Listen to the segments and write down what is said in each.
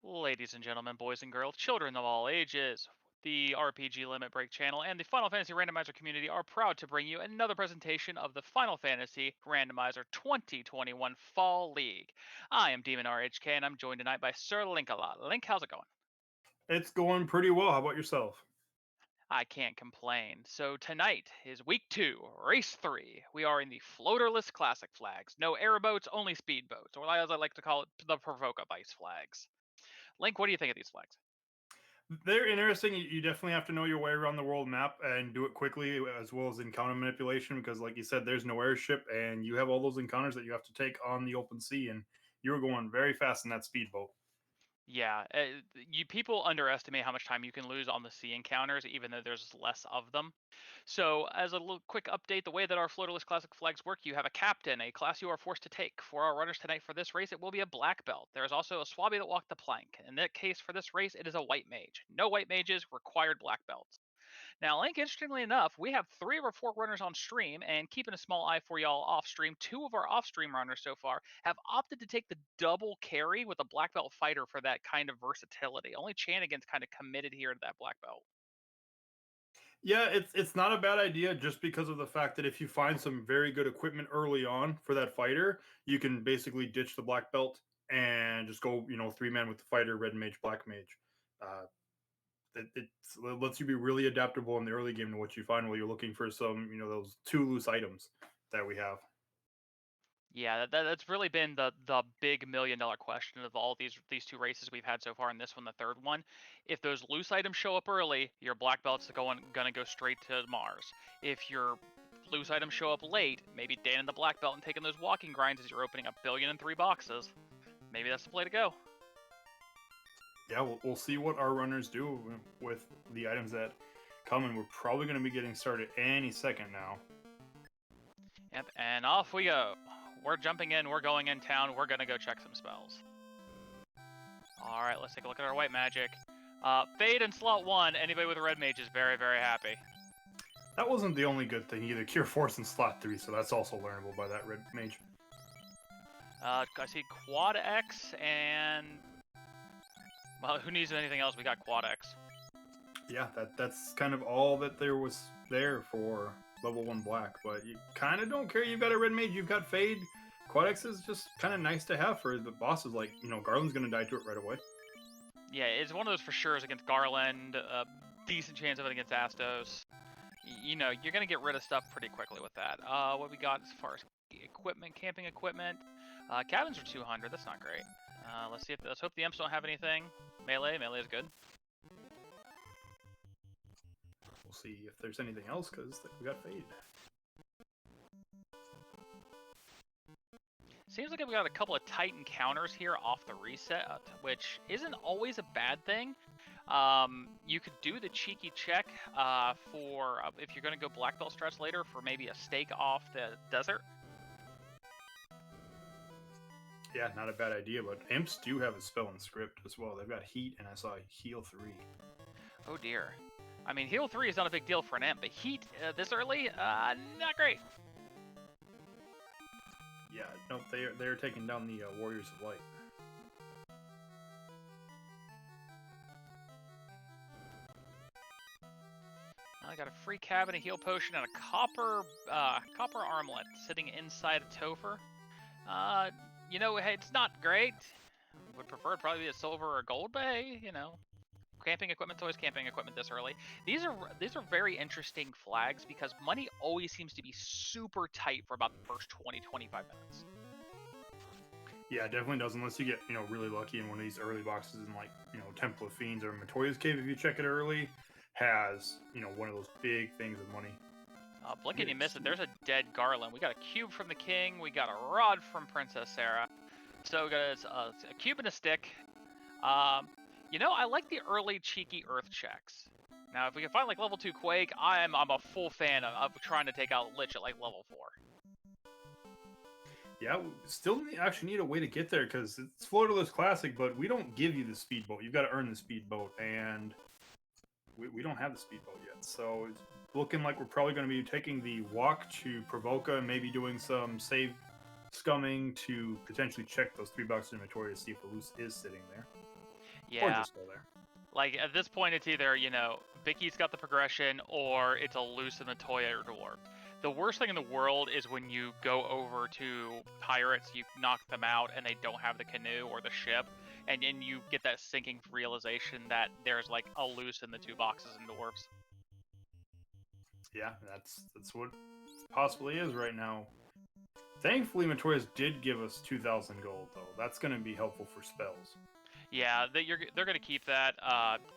Ladies and gentlemen, boys and girls, children of all ages, the RPG Limit Break channel and the Final Fantasy Randomizer community are proud to bring you another presentation of the Final Fantasy Randomizer 2021 Fall League. I am Demon RHK and I'm joined tonight by Sir Link-a-Lot. Link, how's it going? It's going pretty well. How about yourself? I can't complain. So tonight is week 2, race 3. We are in the floaterless classic flags. No airboats, only speedboats, or as I like to call it, the Provoke Ice flags. Link, what do you think of these flags? They're interesting. You definitely have to know your way around the world map and do it quickly, as well as encounter manipulation. Because, like you said, there's no airship, and you have all those encounters that you have to take on the open sea. And you were going very fast in that speedboat. Yeah, you people underestimate how much time you can lose on the sea encounters, even though there's less of them. So, as a little quick update, the way that our floaterless classic flags work, you have a captain, a class you are forced to take. For our runners tonight for this race, it will be a black belt. There is also a swabby that walked the plank. In that case, for this race, it is a white mage. No white mages, required black belts. Now, Link, interestingly enough, we have 3 of our 4 runners on stream, and keeping a small eye for y'all off stream, 2 of our off stream runners so far have opted to take the double carry with a black belt fighter for that kind of versatility. Only Chanigan's kind of committed here to that black belt. Yeah, it's not a bad idea just because of the fact that if you find some very good equipment early on for that fighter, you can basically ditch the black belt and just go, 3 man with the fighter, red mage, black mage. Uh, it lets you be really adaptable in the early game to what you find while you're looking for some, those two loose items that we have. Yeah, that's really been the big $1 million question of all these 2 races we've had so far, and this one, the third one. If those loose items show up early, your black belt's gonna go straight to Mars. If your loose items show up late, maybe Dan in the black belt and taking those walking grinds as you're opening up 1,000,000,003 boxes. Maybe that's the play to go. Yeah, we'll see what our runners do with the items that come, and we're probably going to be getting started any second now. Yep, and off we go. We're jumping in, we're going in town, we're gonna go check some spells. Alright, let's take a look at our white magic. Fade in slot 1, anybody with a red mage is very, very happy. That wasn't the only good thing either. Cure Force in slot 3, so that's also learnable by that red mage. I see Quad X and... Well, who needs anything else? We got Quad X. Yeah, that's kind of all that there was there for level 1 black, but you kind of don't care. You've got a red mage, you've got Fade. Quad X is just kind of nice to have for the bosses. Like, Garland's going to die to it right away. Yeah, it's one of those for sure against Garland. Decent chance of it against Astos. You're gonna get rid of stuff pretty quickly with that. What we got as far as equipment, camping equipment. Cabins are 200. That's not great. Let's hope the imps don't have anything. Melee is good. We'll see if there's anything else because we got Fade. Seems like I've got a couple of tight encounters here off the reset, which isn't always a bad thing. You could do the cheeky check for if you're going to go black belt stress later for maybe a stake off the desert. Yeah, not a bad idea, but imps do have a spell in script as well. They've got heat, and I saw heal 3. Oh dear. I mean, heal 3 is not a big deal for an imp, but heat this early, not great. Yeah, no, they're taking down the Warriors of Light. I got a free cabin, a heal potion, and a copper armlet sitting inside a Topher. Hey, it's not great. Would prefer it probably be a silver or a gold, but hey, camping equipment's always camping equipment this early. These are very interesting flags because money always seems to be super tight for about the first 20-25 minutes. Yeah, it definitely does, unless you get, really lucky in one of these early boxes in, like, Temple of Fiends or Matoya's Cave. If you check it early, has, one of those big things of money. Blink and you miss it. There's a dead Garland. We got a cube from the king. We got a rod from Princess Sarah. So we got a cube and a stick. I like the early cheeky earth checks. Now, if we can find like level 2 Quake, I'm a full fan of trying to take out Lich at like level 4. Yeah, we still actually need a way to get there because it's Floaterless Classic, but we don't give you the speedboat. You've got to earn the speedboat, and we don't have the speedboat yet. So it's looking like we're probably going to be taking the walk to Provoca and maybe doing some save scumming to potentially check those 3 boxes inventory to see if the loose is sitting there. or Yeah. just go there. Like, at this point, it's either, you know, Vicky's got the progression, or it's a loose in the Toya or Dwarf. The worst thing in the world is when you go over to pirates, you knock them out, and they don't have the canoe or the ship, and then you get that sinking realization that there's, like, a loose in the 2 boxes in Dwarves. Yeah, that's what it possibly is right now. Thankfully, Matoya's did give us 2,000 gold, though. That's going to be helpful for spells. Yeah, they're going to keep that.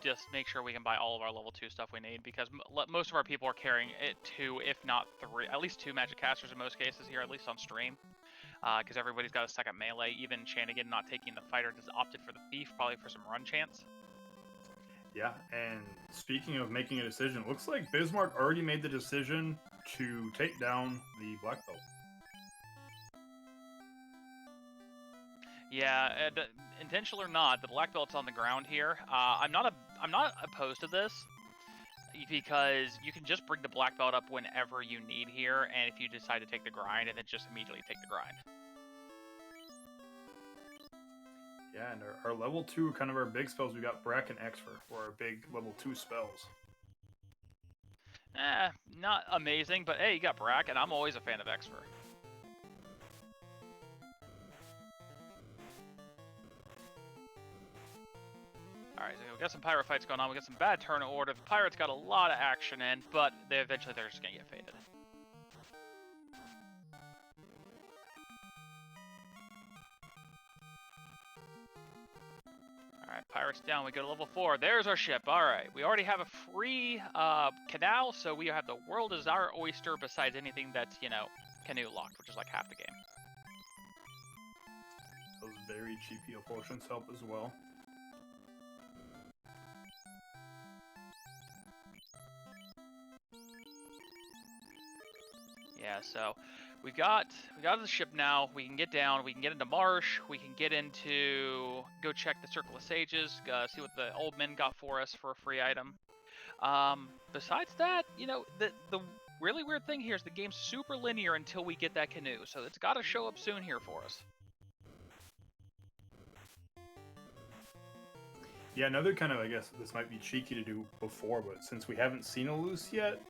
Just make sure we can buy all of our level 2 stuff we need, because most of our people are carrying it 2, if not 3, at least 2 magic casters in most cases here, at least on stream. Because everybody's got a second melee. Even Shanigan not taking the fighter just opted for the thief, probably for some run chance. Yeah, and speaking of making a decision, looks like Bismarck already made the decision to take down the black belt. Yeah, intentional or not, the black belt's on the ground here. I'm not opposed to this, because you can just bring the black belt up whenever you need here, and if you decide to take the grind, and then just immediately take the grind. Yeah, and our level 2, kind of our big spells, we got Brack and Exfer for our big level 2 spells. Not amazing, but hey, you got Brack, and I'm always a fan of Exfer. Alright, so we got some pirate fights going on. We got some bad turn order. The pirates got a lot of action in, but they're just gonna get faded. Alright, pirates down. We go to level 4. There's our ship. Alright, we already have a free canal, so we have the world as our oyster besides anything that's, you know, canoe locked, which is like half the game. Those very cheap heal potions help as well. Yeah, so we got the ship now. We can get down. We can get into Marsh. We can get into go check the Circle of Sages. See what the old men got for us for a free item. Besides that, you know, the really weird thing here is the game's super linear until we get that canoe. So it's got to show up soon here for us. Yeah, another kind of, I guess this might be cheeky to do before, but since we haven't seen a loose yet,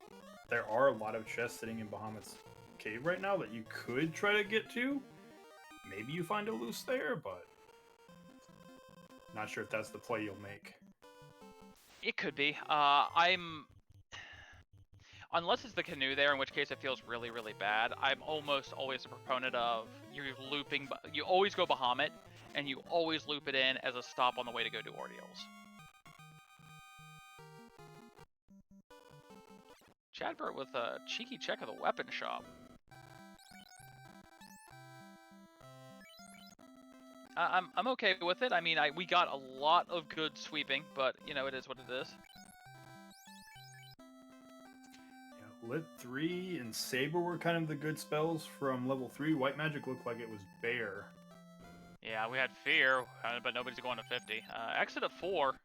there are a lot of chests sitting in Bahamut's cave right now that you could try to get to. Maybe you find a loose there, but not sure if that's the play you'll make. It could be. Unless it's the canoe there, in which case it feels really, really bad. I'm almost always a proponent of you're looping. You always go Bahamut, and you always loop it in as a stop on the way to go do Ordeals. Chadbert with a cheeky check of the weapon shop. I'm okay with it. I mean, we got a lot of good sweeping, but you know, it is what it is. Yeah, Lit 3 and Saber were kind of the good spells from level 3. White Magic looked like it was bare. Yeah, we had Fear, but nobody's going to 50. Exit at 4.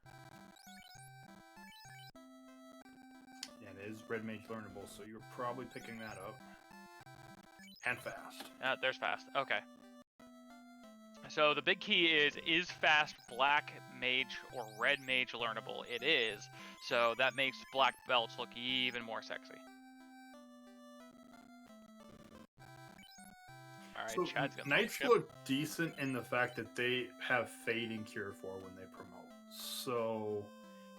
Yeah, it is Red Mage learnable, so you're probably picking that up. And fast. There's fast. Okay. So the big key is fast Black Mage or Red Mage learnable? It is. So that makes Black Belts look even more sexy. Alright, So Chad's gonna Knights look decent in the fact that they have Fade and Cure 4 when they promote. So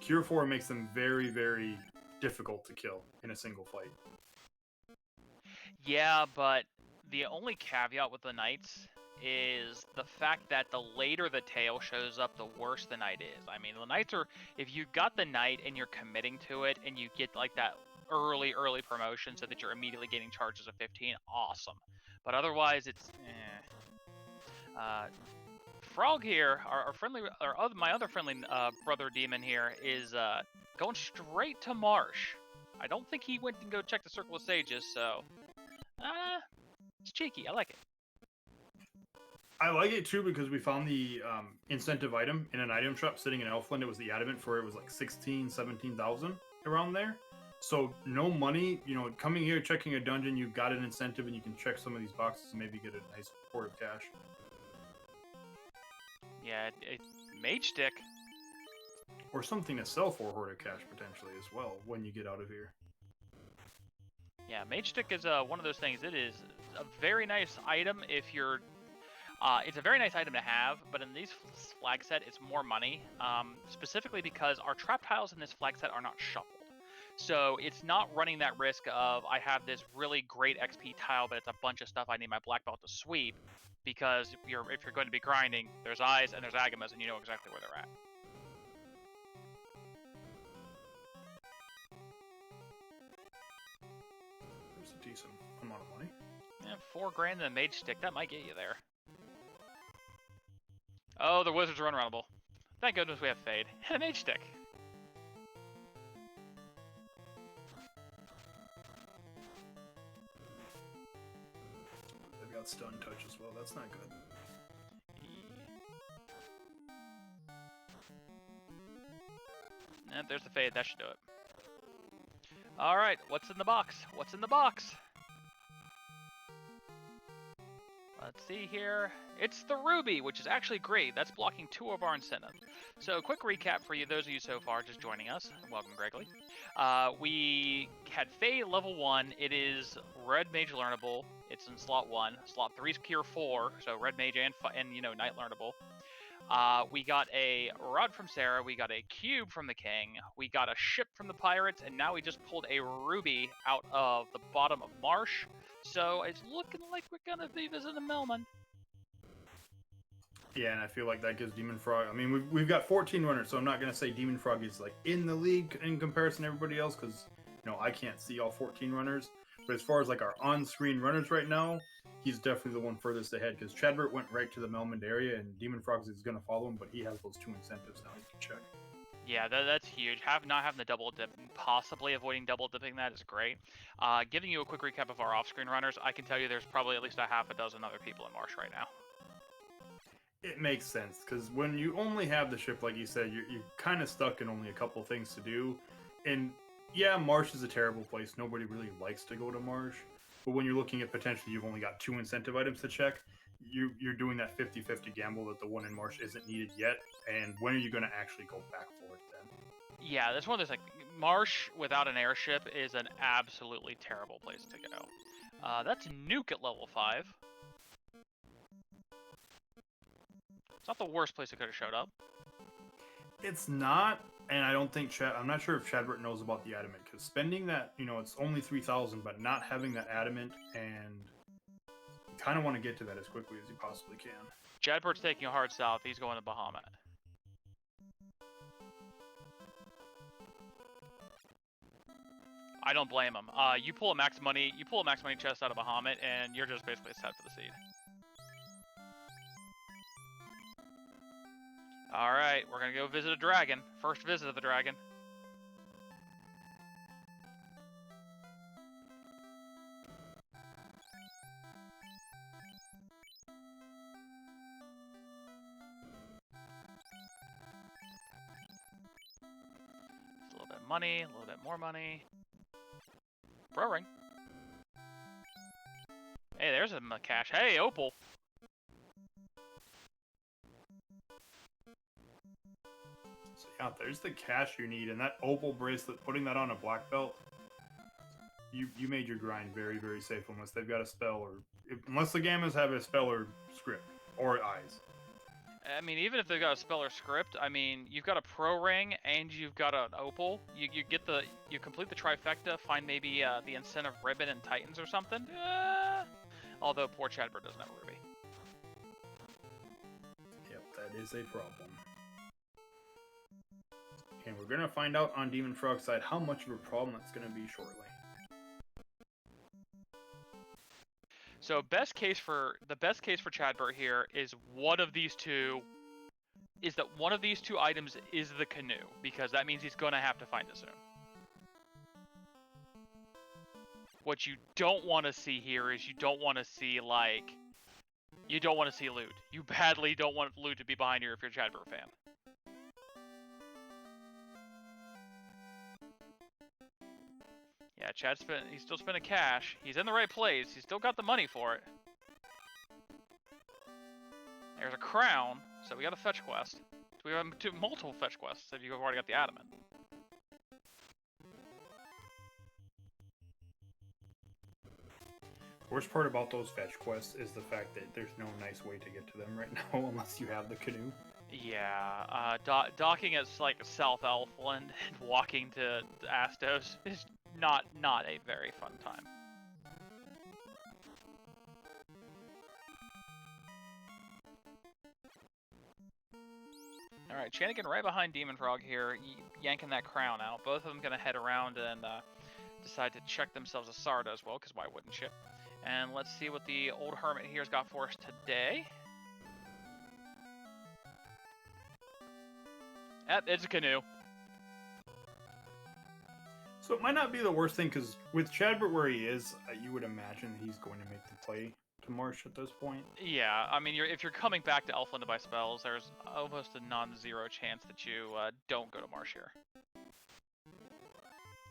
Cure 4 makes them very, very difficult to kill in a single fight. Yeah, but the only caveat with the Knights is the fact that the later the tail shows up, the worse the Knight is. I mean, the Knights are, if you got the Knight and you're committing to it and you get like that early promotion so that you're immediately getting charges of 15, awesome. But otherwise, it's Frog here, our friendly, my other friendly brother demon here is going straight to Marsh. I don't think he went and go check the Circle of Sages, so it's cheeky. I like it. I like it too because we found the incentive item in an item shop sitting in Elfland. It was the adamant for it was like 16, 17,000 around there. So no money, you know, coming here, checking a dungeon, you got an incentive and you can check some of these boxes and maybe get a nice hoard of cash. Yeah, Mage Stick. Or something to sell for Horde of Cash potentially as well when you get out of here. Yeah, Mage Stick is one of those things. It is a very nice item if you're... it's a very nice item to have, but in these flag set, it's more money, specifically because our trap tiles in this flag set are not shuffled. So it's not running that risk of, I have this really great XP tile, but it's a bunch of stuff I need my black belt to sweep, because if you're going to be grinding, there's Eyes and there's Agamas, and you know exactly where they're at. There's a decent amount of money. Yeah, 4 grand in a Mage Stick, that might get you there. Oh, the Wizards are unrunnable. Thank goodness we have Fade and a Mage Stick. They've got Stun Touch as well. That's not good. And there's the Fade. That should do it. All right, what's in the box? What's in the box? Let's see here. It's the Ruby, which is actually great. That's blocking 2 of our incentives. So, quick recap for you, those of you so far just joining us. Welcome, Gregory. We had Fade level 1. It is Red Mage learnable. It's in slot 1. Slot 3 is Cure 4, so Red Mage and Knight learnable. We got a Rod from Sarah, we got a Cube from the King, we got a Ship from the Pirates, and now we just pulled a Ruby out of the bottom of Marsh. So it's looking like we're gonna be visiting Melman. Yeah, and I feel like that gives Demon Frog. I mean, we've got 14 runners, so I'm not gonna say Demon Frog is like in the league in comparison to everybody else, because I can't see all 14 runners. But as far as like our on-screen runners right now, he's definitely the one furthest ahead, because Chadbert went right to the Melmond area, and Demon Frogs is gonna follow him, but he has those 2 incentives now. You can check. Yeah, that's huge. Not having the double dip, possibly avoiding double dipping that is great. Giving you a quick recap of our off-screen runners, I can tell you there's probably at least a half a dozen other people in Marsh right now. It makes sense, because when you only have the ship, like you said, you're kind of stuck in only a couple things to do. And yeah, Marsh is a terrible place. Nobody really likes to go to Marsh. But when you're looking at potentially you've only got 2 incentive items to check, you're doing that 50-50 gamble that the one in Marsh isn't needed yet. And when are you going to actually go back for it then? Yeah, that's one of those, like, Marsh without an airship is an absolutely terrible place to go. That's Nuke at level 5. It's not the worst place it could have showed up. It's not, and I don't think I'm not sure if Chadbert knows about the adamant, because spending that, it's only 3,000, but not having that adamant, and you kind of want to get to that as quickly as you possibly can. Chadbert's taking a hard south. He's going to Bahamut. I don't blame him. You pull a max money chest out of Bahamut, and you're just basically set for the seed. Alright, we're gonna go visit a dragon. First visit of the dragon. Just a little bit of money, a little bit more money. Pro ring. Hey, there's a cash. Hey, Opal. So yeah, there's the cash you need, and that Opal bracelet, putting that on a black belt, you made your grind very, very safe, unless they've got a spell, or unless the Gammas have a spell or script, or Eyes. I mean, even if they've got a spell or script, I mean, you've got a pro ring and you've got an opal. You complete the trifecta, find maybe the incentive ribbon and Titans or something. Although poor Chadbert doesn't have a ruby. Yep, that is a problem. And we're gonna find out on Demon Frog's side how much of a problem that's gonna be shortly. So the best case for Chadbert here is one of these two items is the canoe, because that means he's gonna have to find it soon. What you don't want to see here is you don't want to see loot. You badly don't want loot to be behind you if you're a Chadbert fan. Yeah, he's still spending cash. He's in the right place. He's still got the money for it. There's a crown, so we got a fetch quest. Do We have multiple fetch quests if you've already got the adamant. Worst part about those fetch quests is the fact that there's no nice way to get to them right now unless you have the canoe. Yeah, docking at like South Elfland and walking to Astos is not a very fun time. All right, Chanigan right behind Demon Frog here, yanking that crown out. Both of them gonna head around and decide to check themselves a Sarda as well, because why wouldn't you? And let's see what the old hermit here's got for us today. Yep, it's a canoe. So it might not be the worst thing, because with Chadbert where he is, you would imagine he's going to make the play to Marsh at this point. Yeah, I mean, if you're coming back to Elfland to buy spells, there's almost a non-zero chance that you don't go to Marsh here.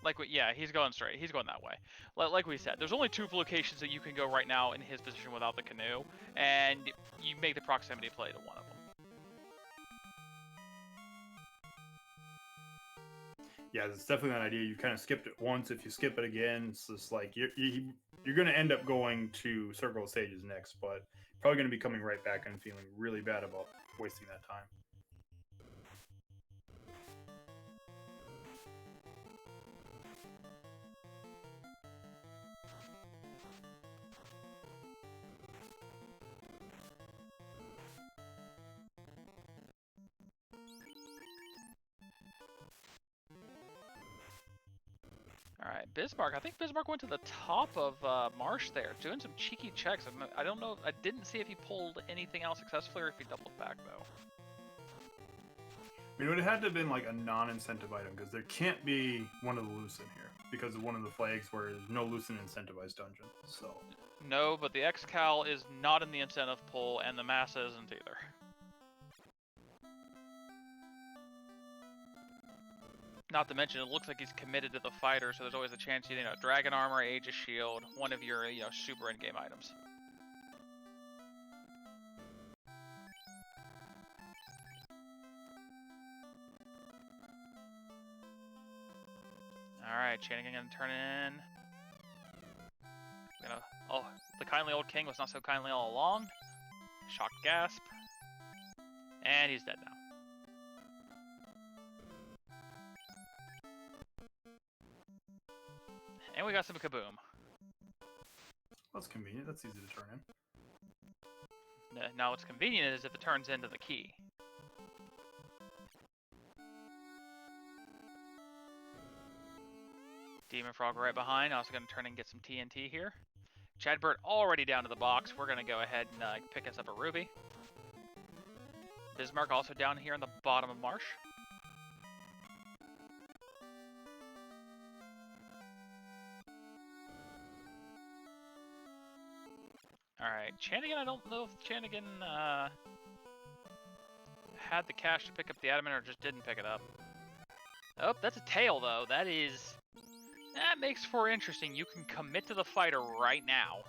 Like, yeah, he's going straight. He's going that way. Like we said, there's only 2 locations that you can go right now in his position without the canoe, and you make the proximity play to one of them. Yeah, it's definitely an idea. You kind of skipped it once. If you skip it again, it's just like you're going to end up going to Circle of Sages next, but probably going to be coming right back and feeling really bad about wasting that time. Alright, Bismarck. I think Bismarck went to the top of Marsh there, doing some cheeky checks. I don't know. I didn't see if he pulled anything else successfully or if he doubled back, though. I mean, it would have had to have been like a non-incentive item, because there can't be one of the loose in here because of one of the flags where there's no loose in incentivized dungeon. So no, but the X-Cal is not in the incentive pull, and the Massa isn't either. Not to mention, it looks like he's committed to the fighter, so there's always a chance, Dragon Armor, Age of Shield, one of your, super in-game items. Alright, Chanigan gonna turn in. Oh, the kindly old king was not so kindly all along. Shock gasp. And he's dead now. And we got some kaboom. That's convenient. That's easy to turn in. Now what's convenient is if it turns into the key. Demon Frog right behind. Also going to turn and get some TNT here. Chadbert already down to the box. We're going to go ahead and pick us up a ruby. Bismarck also down here in the bottom of Marsh. Alright, Chanigan, I don't know if Chanigan had the cash to pick up the adamant or just didn't pick it up. Oh, that's a tail though. That makes for interesting. You can commit to the fighter right now.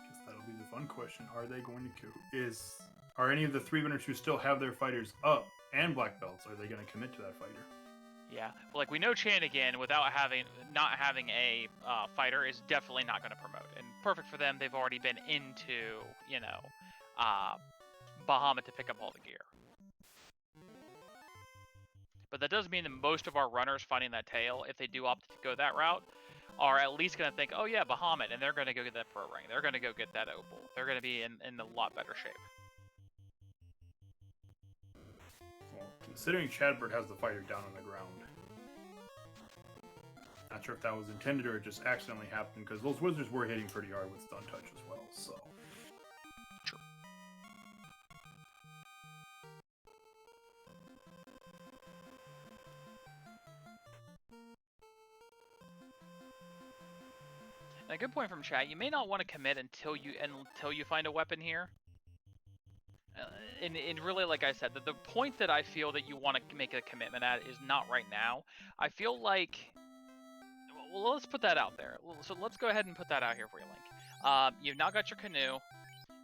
Guess that'll be the fun question. Are they going to are any of the 3 winners who still have their fighters up and black belts, are they going to commit to that fighter? Yeah, well, like we know Chanigan without not having a fighter is definitely not going to promote. And perfect for them, they've already been into, Bahamut to pick up all the gear. But that does mean that most of our runners finding that tail, if they do opt to go that route, are at least going to think, oh yeah, Bahamut, and they're going to go get that pro ring. They're going to go get that opal. They're going to be in a lot better shape. Well, considering Chadbert has the fighter down on the ground, not sure if that was intended or it just accidentally happened, because those wizards were hitting pretty hard with stun touch as well, so. True. And a good point from chat, you may not want to commit until you find a weapon here. And really, like I said, the point that I feel that you want to make a commitment at is not right now. I feel like, well, let's put that out there. So let's go ahead and put that out here for you, Link. You've now got your canoe.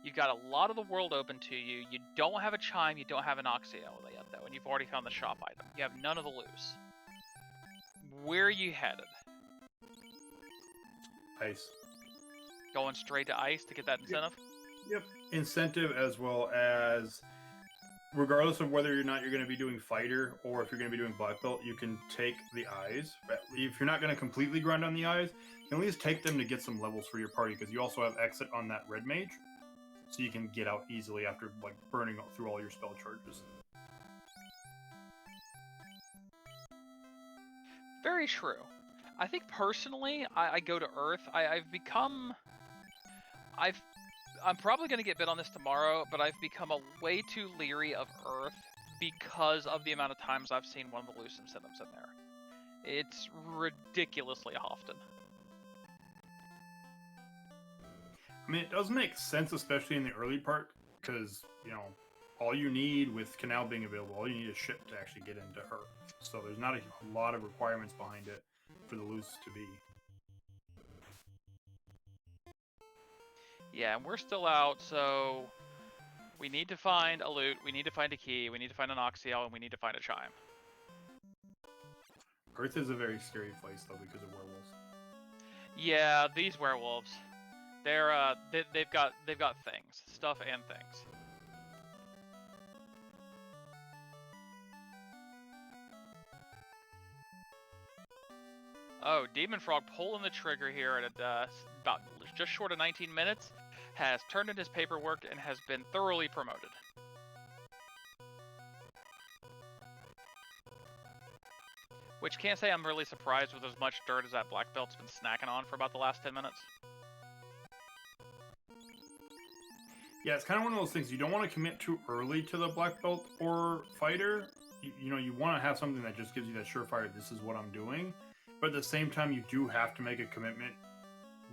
You've got a lot of the world open to you. You don't have a chime, you don't have an Oxio yet, though, and you've already found the shop item. You have none of the loose. Where are you headed? Ice. Going straight to ice to get that incentive? Yep. Incentive, as well as, regardless of whether or not you're going to be doing fighter or if you're going to be doing black belt, you can take the eyes. If you're not going to completely grind on the eyes, you can at least take them to get some levels for your party, because you also have exit on that red mage, so you can get out easily after like burning through all your spell charges. Very true. I think personally, I go to Earth. I'm probably going to get bit on this tomorrow, but I've become way too leery of Earth because of the amount of times I've seen one of the loose incentives in there. It's ridiculously often. I mean, it does make sense, especially in the early part, because, you know, all you need with Canal being available, all you need is ship to actually get into her. So there's not a lot of requirements behind it for the loose to be. Yeah, and we're still out, so we need to find a loot, we need to find a key, we need to find an Oxio, and we need to find a chime. Earth is a very scary place, though, because of werewolves. Yeah, these werewolves. They've got things, stuff and things. Oh, Demon Frog pulling the trigger here at about just short of 19 minutes, has turned in his paperwork and has been thoroughly promoted. Which can't say I'm really surprised with as much dirt as that black belt's been snacking on for about the last 10 minutes. Yeah, it's kind of one of those things. You don't want to commit too early to the black belt or fighter. You know, you want to have something that just gives you that surefire, this is what I'm doing. But at the same time, you do have to make a commitment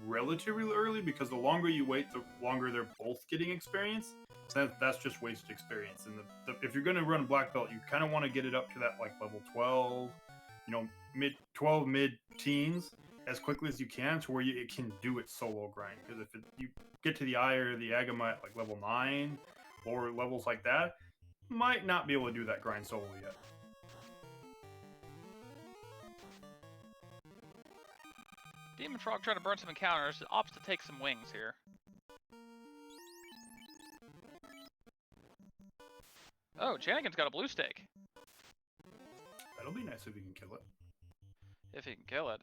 relatively early, because the longer you wait, the longer they're both getting experience. So that's just wasted experience. And if you're going to run black belt, you kind of want to get it up to that like level 12, you know, mid-teens as quickly as you can, to where it can do its solo grind. Because if you get to the Eye or the Agama at like level 9 or levels like that, might not be able to do that grind solo yet. Demon Frog trying to burn some encounters, opts to take some wings here. Oh, Janigan's got a blue stake. That'll be nice if you can kill it. If he can kill it.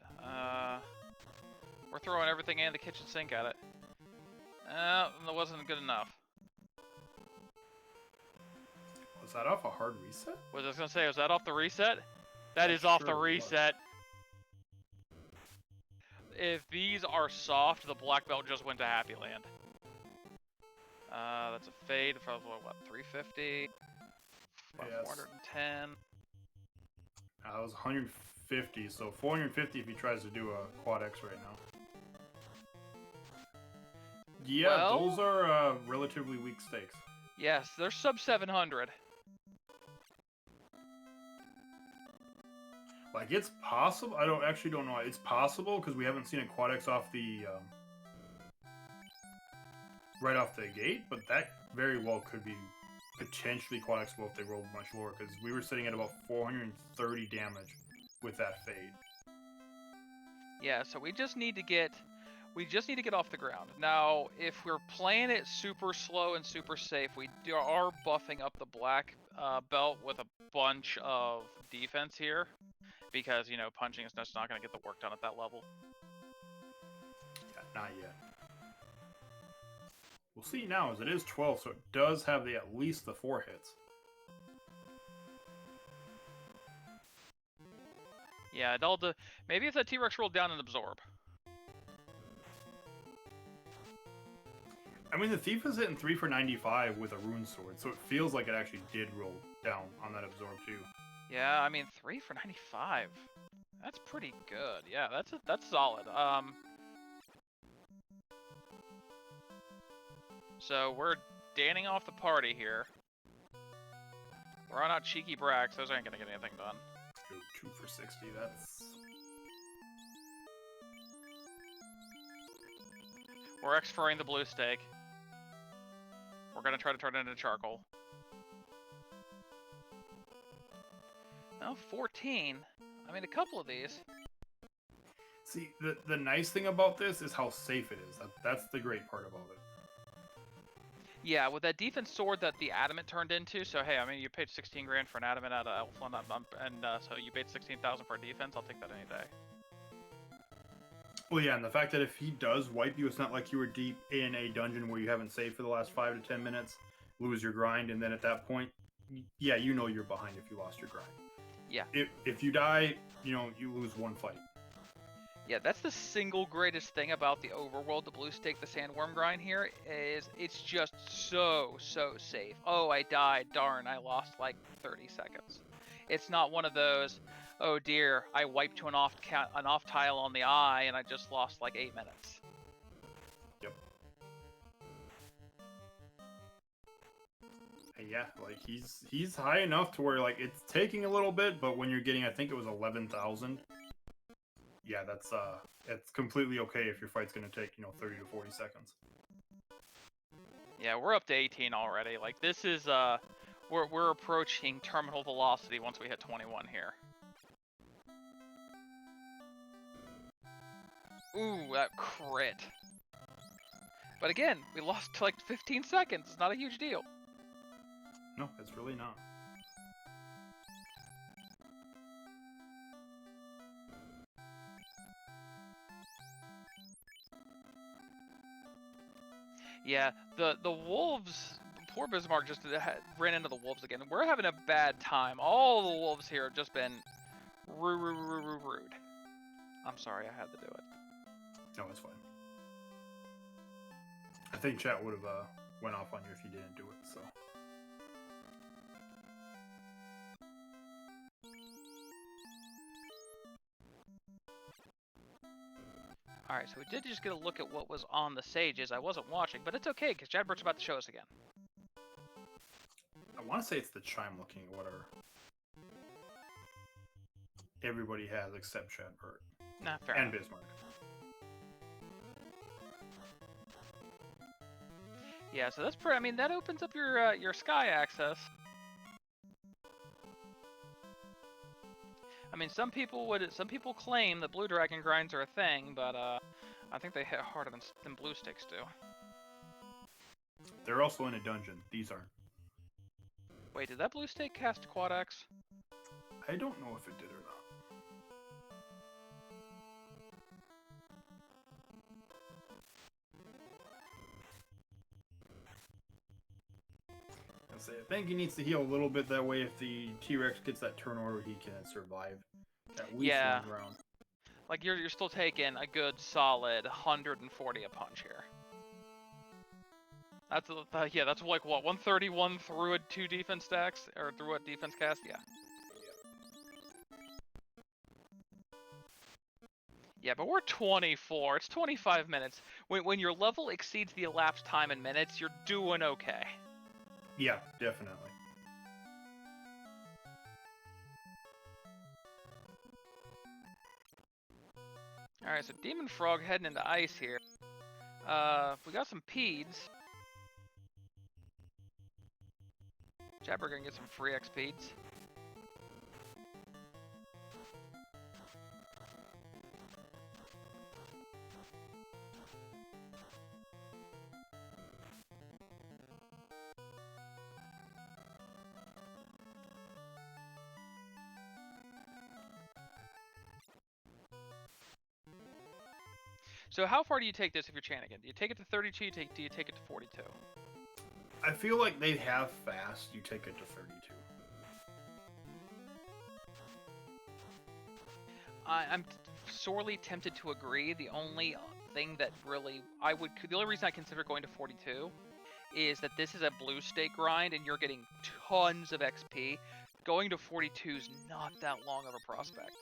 We're throwing everything in the kitchen sink at it. That wasn't good enough. Was that off a hard reset? Was I was gonna say, was that off the reset? That is off the reset. If these are soft, the black belt just went to Happy Land. That's a fade for what, 350? About Yes. 410. That was 150, so 450 if he tries to do a quad X right now. Yeah, Well, those are relatively weak stakes. Yes, they're sub 700. Like, it's possible. I don't know. It's possible, because we haven't seen a quad X off the right off the gate, but that very well could be potentially quad Xable if they rolled much lower, because we were sitting at about 430 damage with that fade. Yeah, so we just need to get off the ground. Now, if we're playing it super slow and super safe, we are buffing up the black belt with a bunch of defense here, because, you know, punching is just not going to get the work done at that level. Yeah, not yet. We'll see now, as it is 12, so it does have at least the 4 hits. Yeah, maybe if that T-Rex rolled down and absorb. I mean, the Thief is hitting 3 for 95 with a Rune Sword, so it feels like it actually did roll down on that absorb too. Yeah, I mean, 3 for 95. That's pretty good. Yeah, that's solid. So we're danning off the party here. Throwing out cheeky bracks, those aren't gonna get anything done. Go 2 for 60, that's... We're X4ing the blue stake. We're gonna try to turn it into charcoal. No, 14. I mean, a couple of these. See, the nice thing about this is how safe it is. That's the great part about it. Yeah, with that defense sword that the adamant turned into. So hey, I mean, you paid 16 grand for an adamant out of Elflin, and so you paid 16,000 for a defense. I'll take that any day. Well, yeah, and the fact that if he does wipe you, it's not like you were deep in a dungeon where you haven't saved for the last 5 to 10 minutes, lose your grind, and then at that point, yeah, you know you're behind if you lost your grind. Yeah. If you die, you lose one fight. Yeah, that's the single greatest thing about the overworld, the blue stake, the sandworm grind here, is it's just so safe. Oh, I died, darn, I lost like 30 seconds. It's not one of those, oh dear, I wiped to an off tile on the eye and I just lost like 8 minutes. Yep. Yeah, like he's high enough to where like it's taking a little bit, but when you're getting, I think it was 11,000. Yeah, it's completely okay if your fight's gonna take 30 to 40 seconds. Yeah, we're up to 18 already. Like this is we're approaching terminal velocity once we hit 21 here. Ooh, that crit. But again, we lost like 15 seconds. It's not a huge deal. No, it's really not. Yeah, the wolves. Poor Bismarck just ran into the wolves again. We're having a bad time. All the wolves here have just been rude. I'm sorry, I had to do it. No, it's fine. I think chat would have went off on you if you didn't do it. So. Alright, so we did just get a look at what was on the sages. I wasn't watching, but it's okay, because Chadbert's about to show us again. I want to say it's the chime looking at whatever everybody has except Chadbert. Nah, fair and enough. Bismarck. Yeah, so that's pretty. I mean, that opens up your sky access. I mean, some people claim that blue dragon grinds are a thing, but I think they hit harder than blue sticks do. They're also in a dungeon. These aren't. Wait, did that blue stick cast Quad X? I don't know if it did or not. I think he needs to heal a little bit. That way, if the T-Rex gets that turn order, he can survive at least one round. Like you're still taking a good solid 140 a punch here. That's that's like what 131 through a 2 defense stacks or through a defense cast. Yeah. Yeah, but we're 24. It's 25 minutes. When your level exceeds the elapsed time in minutes, you're doing okay. Yeah, definitely. Alright, so Demon Frog heading into ice here. We got some Peds. Jabber gonna get some free XPs. So how far do you take this if you're Chanigan? Do you take it to 32? Do you take it to 42? I feel like they have fast. You take it to 32. I'm sorely tempted to agree. The only thing that really the only reason I consider going to 42 is that this is a blue stake grind and you're getting tons of XP. Going to 42 is not that long of a prospect.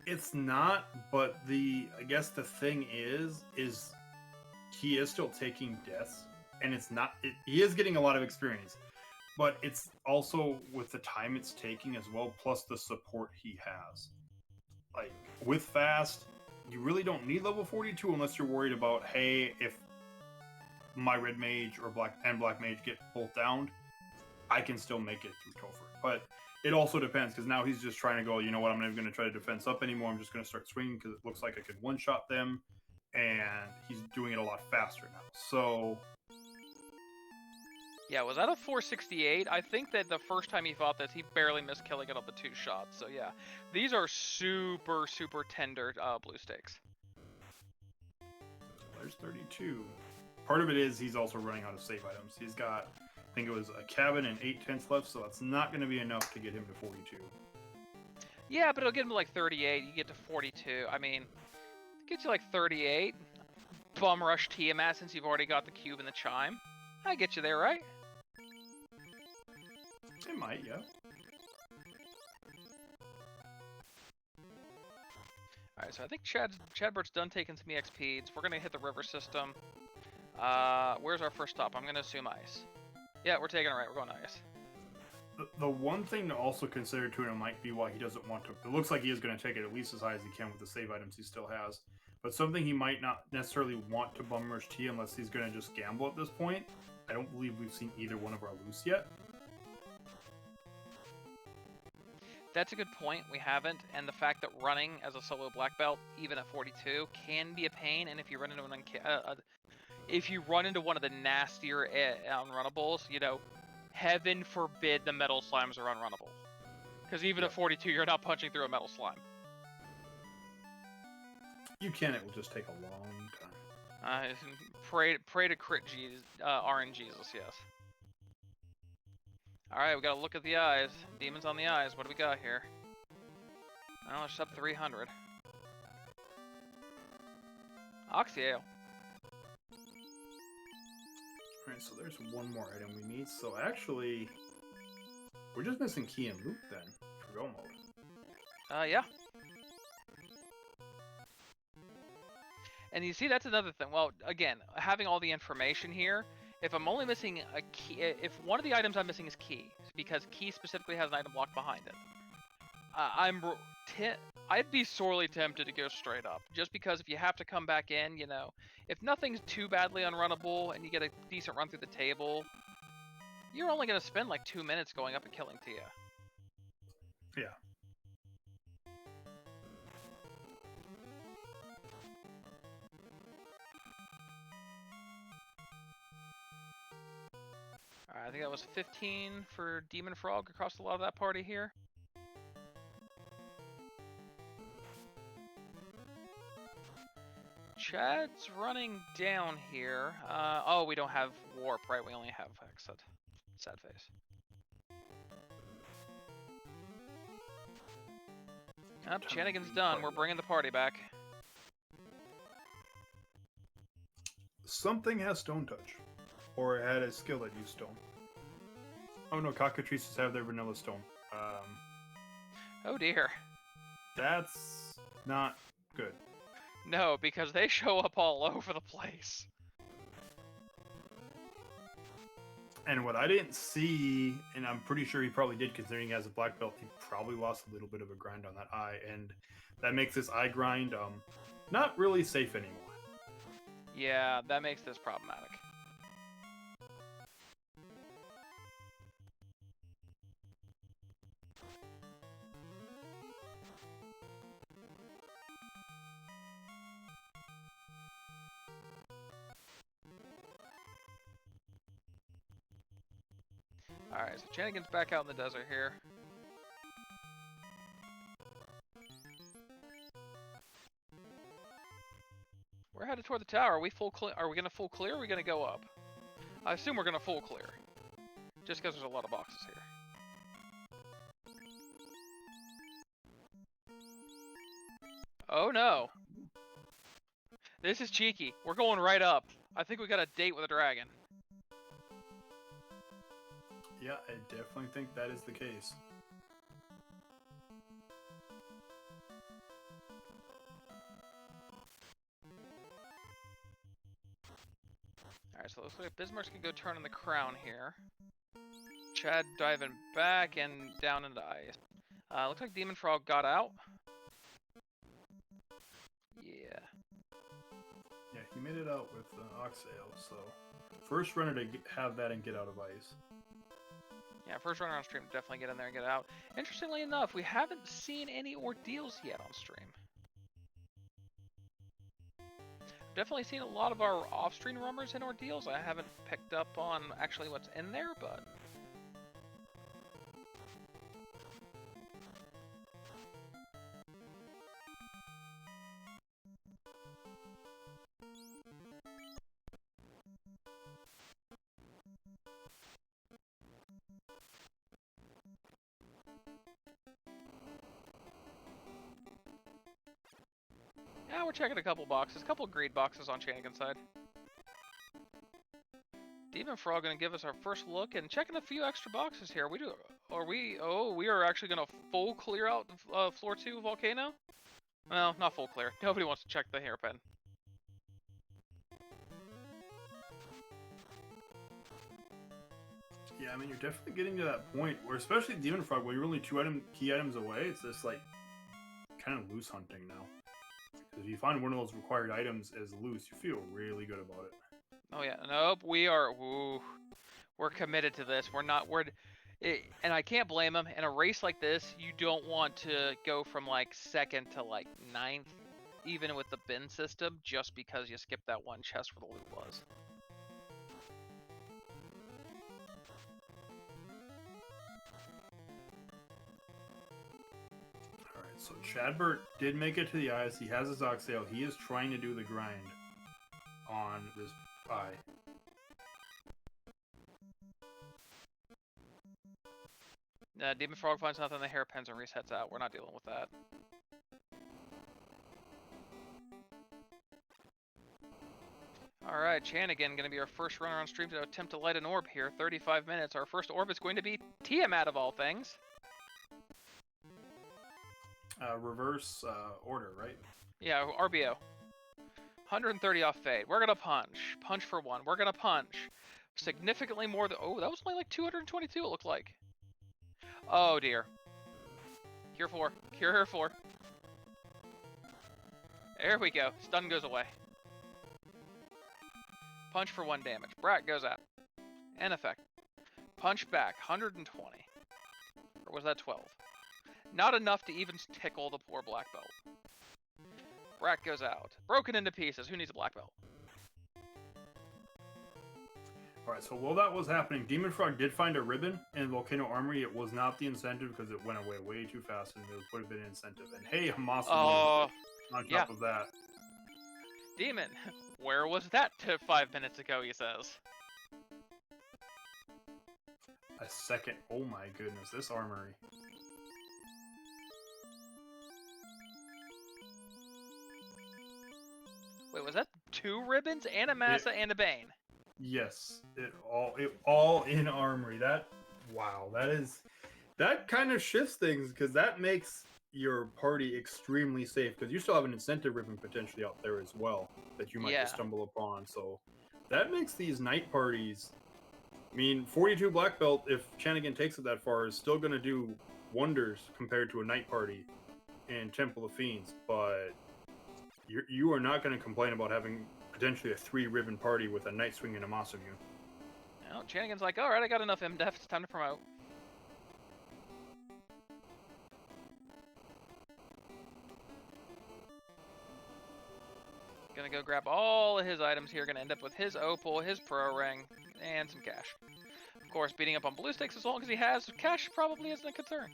It's not, but I guess the thing is he is still taking deaths, and it's not. He is getting a lot of experience, but it's also with the time it's taking as well, plus the support he has. Like with fast, you really don't need level 42 unless you're worried about, hey, if my red mage or black mage get both downed, I can still make it through Topher. But it also depends because now he's just trying to go. You know what? I'm not even going to try to defense up anymore. I'm just going to start swinging because it looks like I could one shot them, and he's doing it a lot faster now. So Yeah, was that a 468? I think that the first time he fought this, he barely missed killing it on the 2 shots. So yeah, these are super, super tender blue stakes. there's 32. Part of it is he's also running out of save items. He's got, I think it was a cabin and 8 tents left, so that's not going to be enough to get him to 42. Yeah, but it'll get him to like 38. You get to 42. I mean, it gets you like 38. Bum rush Tiamat since you've already got the cube and the chime. I get you there, right? It might, yeah. Alright, so I think Chadbert's done taking some EXPs. We're gonna hit the river system. Where's our first stop? I'm gonna assume ice. Yeah, we're taking it right. We're going ice. The one thing to also consider to him might be why he doesn't want to. It looks like he is going to take it at least as high as he can with the save items he still has. But something he might not necessarily want to bum rush T unless he's going to just gamble at this point. I don't believe we've seen either one of our loose yet. That's a good point. We haven't, and the fact that running as a solo black belt, even at 42, can be a pain. And if you run into if you run into one of the nastier unrunnables, you know, heaven forbid the metal slimes are unrunnable. Because even at 42, you're not punching through a metal slime. You can. It will just take a long time. Pray to crit Jesus, RN Jesus, yes. Alright, we gotta look at the eyes. Demons on the eyes. What do we got here? Oh, it's up 300. Oxyale. Alright, so there's one more item we need. So actually, we're just missing key and loot then for go mode. Yeah. And you see, that's another thing. Well, again, having all the information here, if I'm only missing a key, if one of the items I'm missing is key, because key specifically has an item block behind it, I'd be sorely tempted to go straight up, just because if you have to come back in, you know, if nothing's too badly unrunnable and you get a decent run through the table, you're only going to spend like 2 minutes going up and killing Tia. Yeah. Alright, I think that was 15 for Demon Frog across a lot of that party here. Chad's running down here. Oh, we don't have Warp, right? We only have Exit. Sad face. Yep, Shenanigan's done. We're bringing the party back. Something has Stone Touch. Or it had a skill that used Stone. Oh no, cockatrices have their vanilla Stone. Oh dear. That's not good. No, because they show up all over the place. And what I didn't see, and I'm pretty sure he probably did considering he has a black belt, he probably lost a little bit of a grind on that eye, and that makes this eye grind not really safe anymore. Yeah, that makes this problematic. Alright, so Shenanigan's back out in the desert here. We're headed toward the tower. Are we gonna full clear or are we gonna go up? I assume we're gonna full clear. Just because there's a lot of boxes here. Oh no. This is cheeky. We're going right up. I think we got a date with a dragon. Yeah, I definitely think that is the case. Alright, so it looks like Bismarck's gonna go turn on the crown here. Chad diving back and down into ice. Looks like Demon Frog got out. Yeah. Yeah, he made it out with Oxale, so first runner to have that and get out of ice. Yeah, first runner on stream, definitely get in there and get out. Interestingly enough, we haven't seen any ordeals yet on stream. Definitely seen a lot of our off-stream rumors and ordeals. I haven't picked up on actually what's in there, but... yeah, we're checking a couple boxes, a couple greed boxes on Chanigan's side. Demon Frog gonna give us our first look and checking a few extra boxes here. We are actually gonna full clear out floor 2 Volcano? Well, not full clear. Nobody wants to check the hairpin. Yeah, I mean, you're definitely getting to that point where, especially Demon Frog, where you're only key items away, it's just like kind of loose hunting now. Because if you find one of those required items as loose, you feel really good about it. Oh yeah, nope. We're committed to this. And I can't blame them. In a race like this, you don't want to go from like 2nd to like 9th, even with the bin system, just because you skipped that one chest where the loot was. Alright, so Chadbert did make it to the ice. He has his Oxale. He is trying to do the grind on this eye. Demon Frog finds nothing, the hairpins and resets out. We're not dealing with that. Alright, Chanigan going to be our first runner on stream to attempt to light an orb here. 35 minutes. Our first orb is going to be Tiamat of all things. Reverse order, right? Yeah, RBO. 130 off fade. We're gonna punch. Punch for 1. We're gonna punch. Significantly more than... Oh, that was only like 222, it looked like. Oh, dear. Cure 4. Cure 4. There we go. Stun goes away. Punch for 1 damage. Brat goes out. And effect. Punch back. 120. Or was that 12? Not enough to even tickle the poor black belt. Brat goes out. Broken into pieces. Who needs a black belt? Alright, so while that was happening, Demon Frog did find a ribbon in Volcano Armory. It was not the incentive because it went away way too fast and there would have been an incentive. And hey, Hamas on top of that. Demon, where was that 5 minutes ago, he says. A second. Oh my goodness, this armory. Wait, was that 2 ribbons and a Massa and a Bane? Yes, it all in armory. That kind of shifts things because that makes your party extremely safe because you still have an incentive ribbon potentially out there as well that you might just stumble upon. So that makes these night parties. I mean, 42 black belt, if Chanigan takes it that far, is still going to do wonders compared to a night party in Temple of Fiends, but you are not going to complain about having potentially a 3-ribbon party with a night swing and a Masamune. Well, Chanigan's like, alright, I got enough MDEF, it's time to promote. Gonna go grab all of his items here, gonna end up with his opal, his pro ring, and some cash. Of course, beating up on blue sticks as long as he has, cash probably isn't a concern.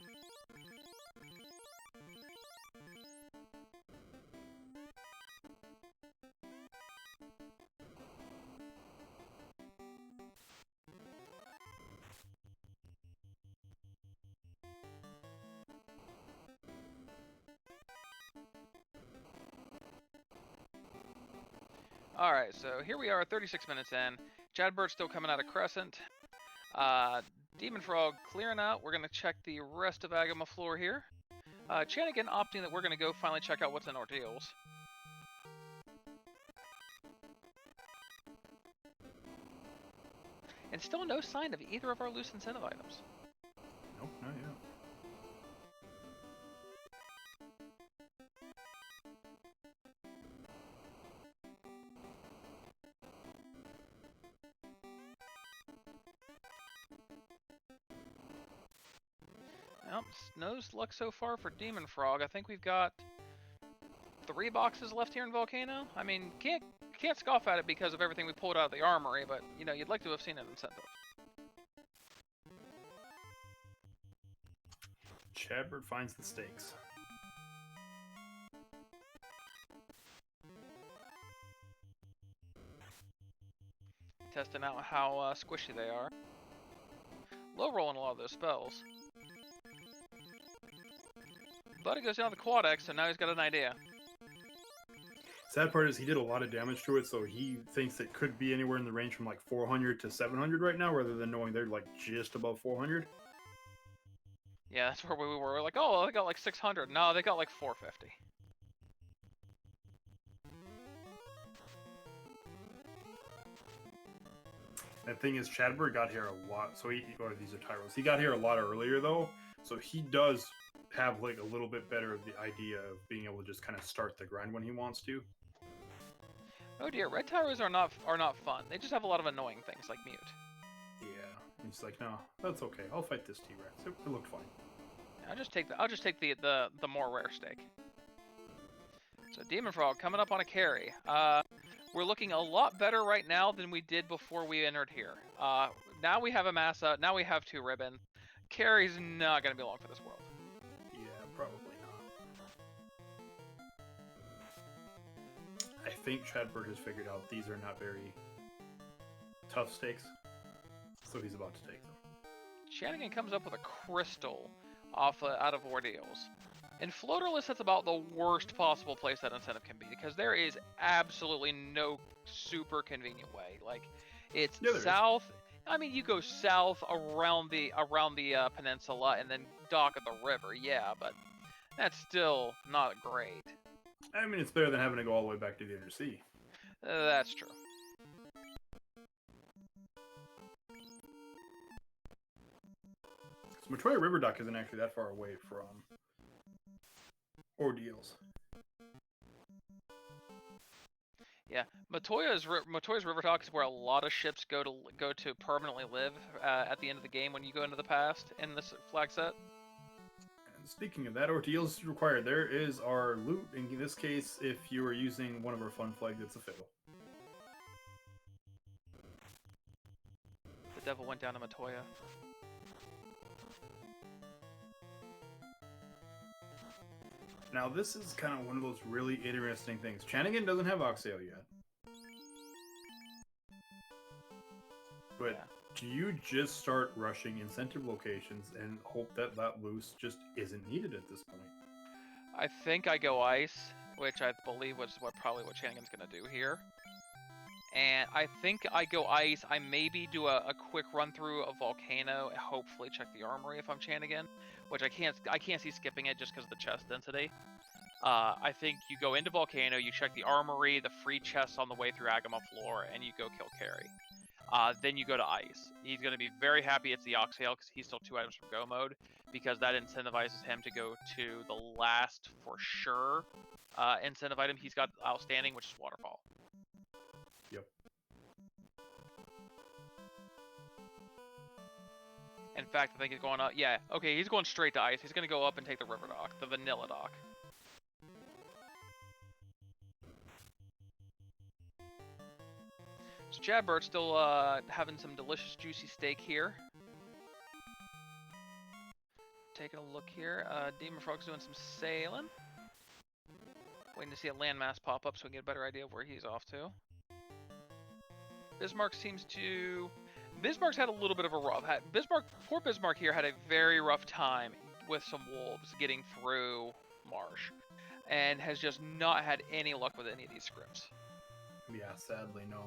Alright, so here we are, 36 minutes in. Chadbert's still coming out of Crescent. Demon Frog clearing out. We're going to check the rest of Agama floor here. Chanigan opting that we're going to go finally check out what's in Ordeals. And still no sign of either of our loose incentive items. Nope, not yet. Well, no luck so far for Demon Frog. I think we've got 3 boxes left here in Volcano. I mean, can't scoff at it because of everything we pulled out of the armory, but you know, you'd like to have seen an incentive. Chadbird finds the stakes. Testing out how squishy they are. Low rolling a lot of those spells. But it goes down to the Quad X, so now he's got an idea. Sad part is he did a lot of damage to it, so he thinks it could be anywhere in the range from like 400 to 700 right now, rather than knowing they're like just above 400. Yeah, that's where we were. We're like, oh, they got like 600. No, they got like 450. The thing is, Chadbird got here a lot, so or these are Tyros. He got here a lot earlier though, so he does have like a little bit better of the idea of being able to just kind of start the grind when he wants to. Oh dear, red Tyros are not fun. They just have a lot of annoying things like mute. Yeah, he's like, no, that's okay. I'll fight this T-Rex. It looked fine. I'll just take the more rare stake. So Demon Frog coming up on a carry. We're looking a lot better right now than we did before we entered here. Now we have a Massa. Now we have 2 ribbon. Carry's not going to be long for this world. Yeah, probably not. I think Chadbird has figured out these are not very tough stakes, so he's about to take them. Shanigan comes up with a crystal out of ordeals. In floaterless, that's about the worst possible place that incentive can be, because there is absolutely no super convenient way. Like, it's south. I mean, you go south around the peninsula and then dock at the river, yeah, but that's still not great. I mean, it's better than having to go all the way back to the inner sea. That's true. So Matoya River Dock isn't actually that far away from ordeals. Yeah, Matoya's River Dock is where a lot of ships go to permanently live at the end of the game when you go into the past in this flag set. And speaking of that, ordeals required. There is our loot. In this case, if you are using one of our fun flags, it's a fiddle. The devil went down to Matoya. Now, this is kind of one of those really interesting things. Chanigan doesn't have Oxale yet. But yeah. Do you just start rushing incentive locations and hope that that loose just isn't needed at this point? I think I go ice, which I believe was probably what Chanigan's going to do here. And I think I go ice. I maybe do a quick run through of Volcano and hopefully check the armory if I'm Chanigan, which I can't see skipping it just because of the chest density. I think you go into Volcano, you check the armory, the free chests on the way through Agama floor, and you go kill Carry. Then you go to ice. He's going to be very happy it's the Oxhail because he's still 2 items from go mode, because that incentivizes him to go to the last for sure incentive item he's got outstanding, which is Waterfall. Yep. In fact, I think he's going up. Yeah, okay, he's going straight to ice. He's going to go up and take the river dock, the vanilla dock. So Chadbird's still having some delicious, juicy steak here. Taking a look here. Demon Frog's doing some sailing. Waiting to see a landmass pop up so we can get a better idea of where he's off to. Bismarck seems to... Bismarck's had a little bit of a rough... Poor Bismarck here had a very rough time with some wolves getting through Marsh. And has just not had any luck with any of these scripts. Yeah, sadly, no.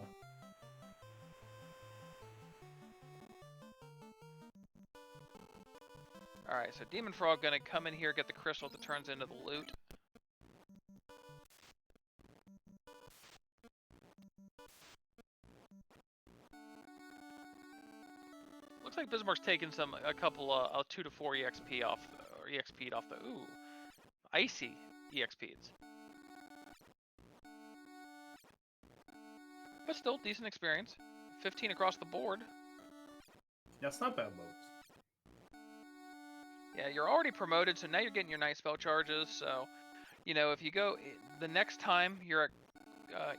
Alright, so Demon Frog gonna come in here, get the crystal that turns into the loot. Looks like Bismarck's taking a couple 2 to 4 EXP off, or EXP'd off the icy EXPs. But still decent experience. 15 across the board. Yeah, it's not bad loads. Yeah, you're already promoted, so now you're getting your night spell charges. So, you know, if you go the next time you're at,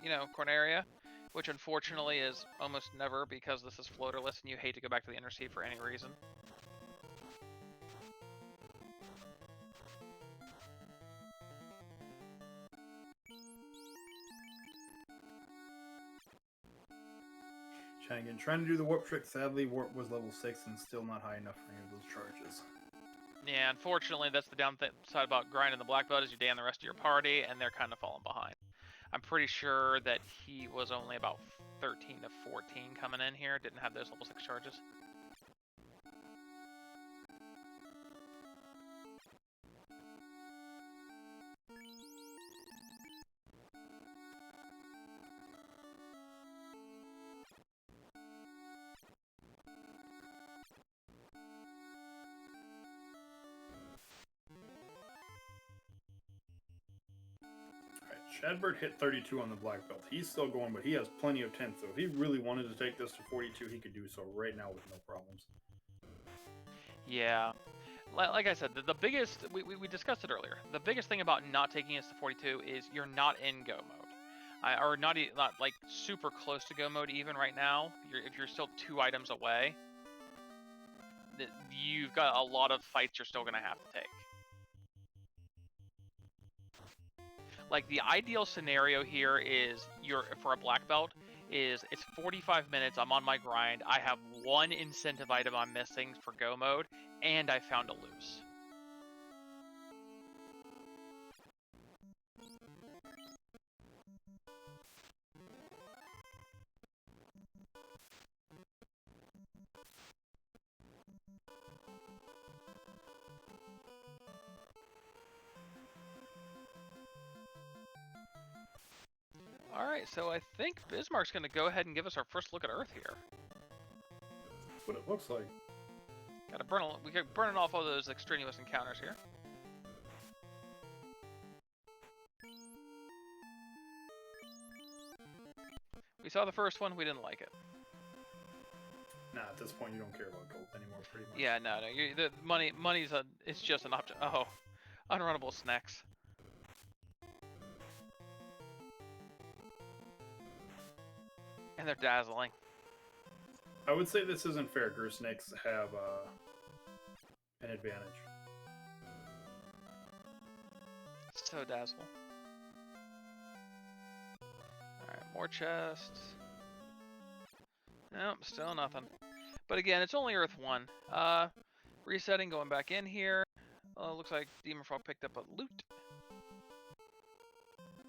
you know, Corneria, which unfortunately is almost never because this is floaterless and you hate to go back to the inner sea for any reason. Again, trying to do the warp trick. Sadly, warp was level 6 and still not high enough for any of those charges. Yeah, unfortunately, that's the downside about grinding the black belt is you damn the rest of your party, and they're kind of falling behind. I'm pretty sure that he was only about 13 to 14 coming in here, didn't have those level 6 charges. Shadbird hit 32 on the black belt. He's still going, but he has plenty of 10th. So if he really wanted to take this to 42, he could do so right now with no problems. Yeah. Like I said, the biggest, we discussed it earlier, the biggest thing about not taking us to 42 is you're not in go mode. Or not like super close to go mode even right now. If you're still 2 items away, you've got a lot of fights you're still going to have to take. Like the ideal scenario here is for a black belt is it's 45 minutes, I'm on my grind, I have 1 incentive item I'm missing for go mode, and I found a loose. Alright, so I think Bismarck's going to go ahead and give us our first look at Earth here. That's what it looks like. We got burning off all those extraneous encounters here. We saw the first one, we didn't like it. Nah, at this point you don't care about gold anymore, pretty much. Yeah, no, the money's it's just an object. Oh, unrunnable snacks. And they're dazzling. I would say this isn't fair. Grew snakes have an advantage. So dazzle. Alright, more chests. Nope, still nothing. But again, it's only Earth 1. Resetting, going back in here. Looks like Demon Frog picked up a loot.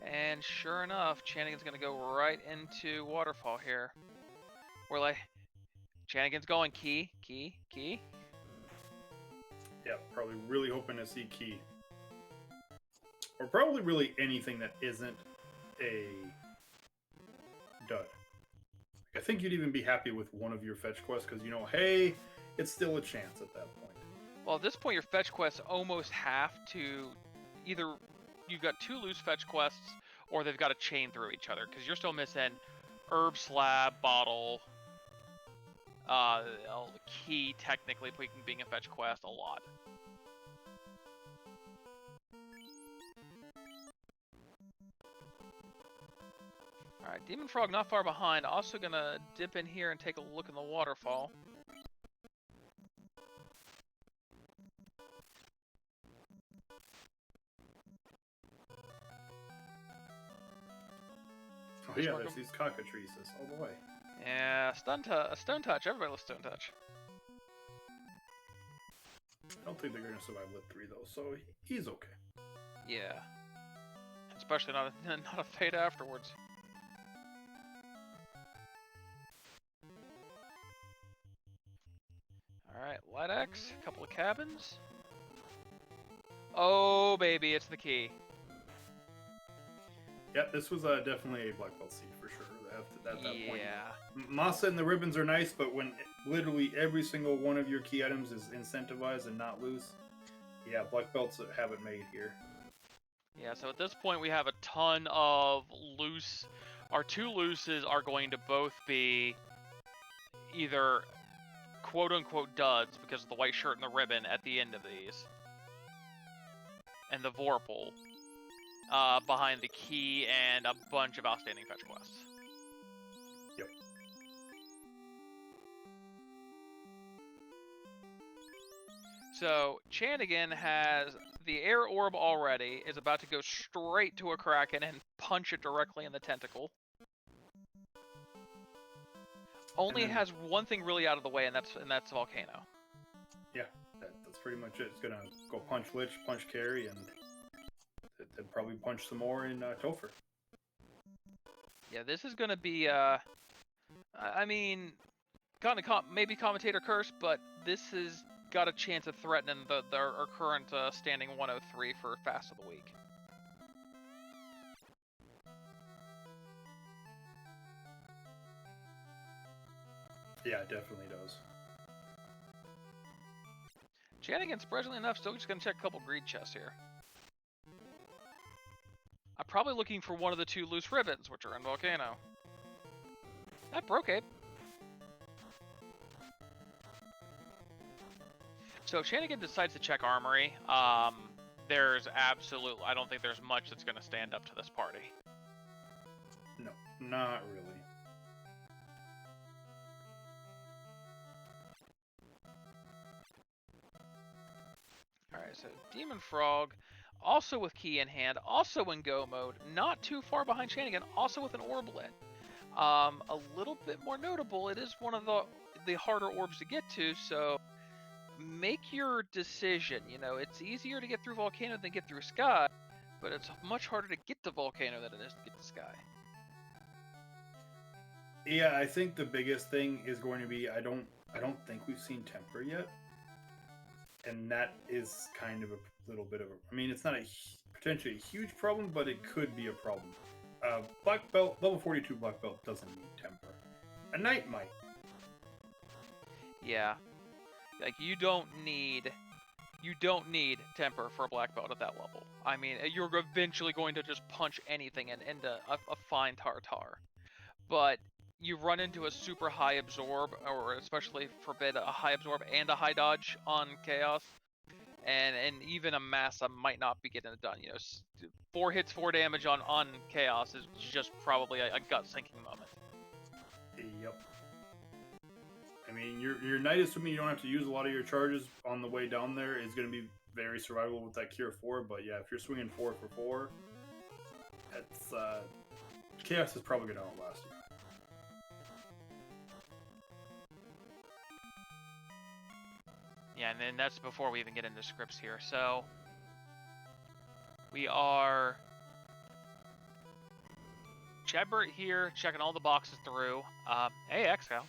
And sure enough, Chanigan's gonna go right into Waterfall here. We're like, Chanigan's going key. Yeah, probably really hoping to see key. Or probably really anything that isn't a dud. I think you'd even be happy with one of your fetch quests because, you know, hey, it's still a chance at that point. Well, at this point, your fetch quests almost have to either you've got 2 loose fetch quests or they've got to chain through each other because you're still missing herb slab, bottle, key technically being a fetch quest a lot. Alright, Demon Frog not far behind. Also gonna dip in here and take a look in the waterfall. Oh yeah, there's these cockatrices all the way. Yeah, stone touch. Everybody loves stone touch. I don't think they're gonna survive Lit 3 though, so he's okay. Yeah, especially not a fate afterwards. Alright, Light X, a couple of cabins. Oh, baby, it's the key. Yeah, this was definitely a black belt seed for sure. At that point. Yeah. Masa and the ribbons are nice, but when literally every single one of your key items is incentivized and not loose, yeah, black belts have it made here. Yeah, so at this point we have a ton of loose. Our 2 looses are going to both be either quote-unquote duds because of the white shirt and the ribbon at the end of these. And the Vorpal behind the key and a bunch of outstanding fetch quests. Yep. So, Chanigan has the air orb already, is about to go straight to a Kraken and punch it directly in the tentacle. Only has one thing really out of the way, and that's Volcano. Yeah, that's pretty much it. It's gonna go punch Lich, punch Carry, and then probably punch some more in Topher. Yeah, this is gonna be, I mean, maybe commentator curse, but this has got a chance of threatening our current standing 103 for Fast of the Week. Yeah, it definitely does. Chanigan, surprisingly enough, still just gonna check a couple greed chests here. I'm probably looking for one of the 2 loose ribbons, which are in Volcano. That broke it. So if Chanigan decides to check Armory, there's absolutely, I don't think there's much that's going to stand up to this party. No, not really. Alright, so Demon Frog, also with key in hand, also in go mode, not too far behind Chanigan, also with an orb lit. A little bit more notable, it is one of the harder orbs to get to, so make your decision. You know, it's easier to get through Volcano than get through Sky, but it's much harder to get to Volcano than it is to get to Sky. Yeah, I think the biggest thing is going to be I don't think we've seen Temper yet, and that is kind of a little bit of a. I mean, it's not potentially a huge problem, but it could be a problem. Black belt, level 42 black belt doesn't need Temper. A Knight might. Yeah, like you don't need Temper for a black belt at that level. I mean, you're eventually going to just punch anything and into a fine tartar. But you run into a super high absorb, or especially forbid a high absorb and a high dodge on Chaos, and even a Massa might not be getting it done. You know, 4 hits, 4 damage on Chaos is just probably a gut sinking moment. Yep. I mean, your Knight, assuming you don't have to use a lot of your charges on the way down there, is going to be very survivable with that Cure 4. But yeah, if you're swinging 4 for 4, that's Chaos is probably going to outlast you. Yeah, and then that's before we even get into scripts here. So we are Chadbert here, checking all the boxes through. Hey, Exco.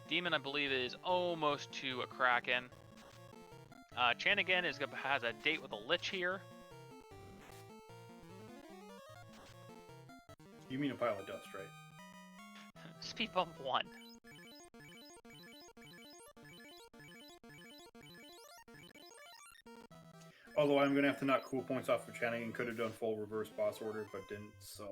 Demon, I believe, is almost to a Kraken. Chanigan has a date with a Lich here. You mean a pile of dust, right? Speed bump 1. Although I'm going to have to knock cool points off of Chanigan. Could have done full reverse boss order, but didn't, so...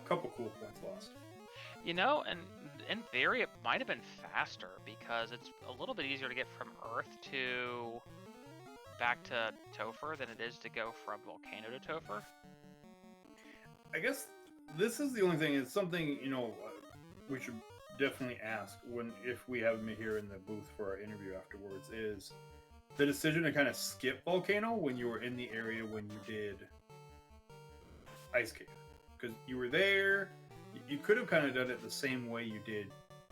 Couple cool points lost. You know, and in theory, it might have been faster because it's a little bit easier to get from Earth to back to Topher than it is to go from Volcano to Topher. I guess this is the only thing. It's something, you know, we should definitely ask if we have him here in the booth for our interview afterwards, is the decision to kind of skip Volcano when you were in the area when you did Ice Cave. Because you were there, you could have kind of done it the same way you did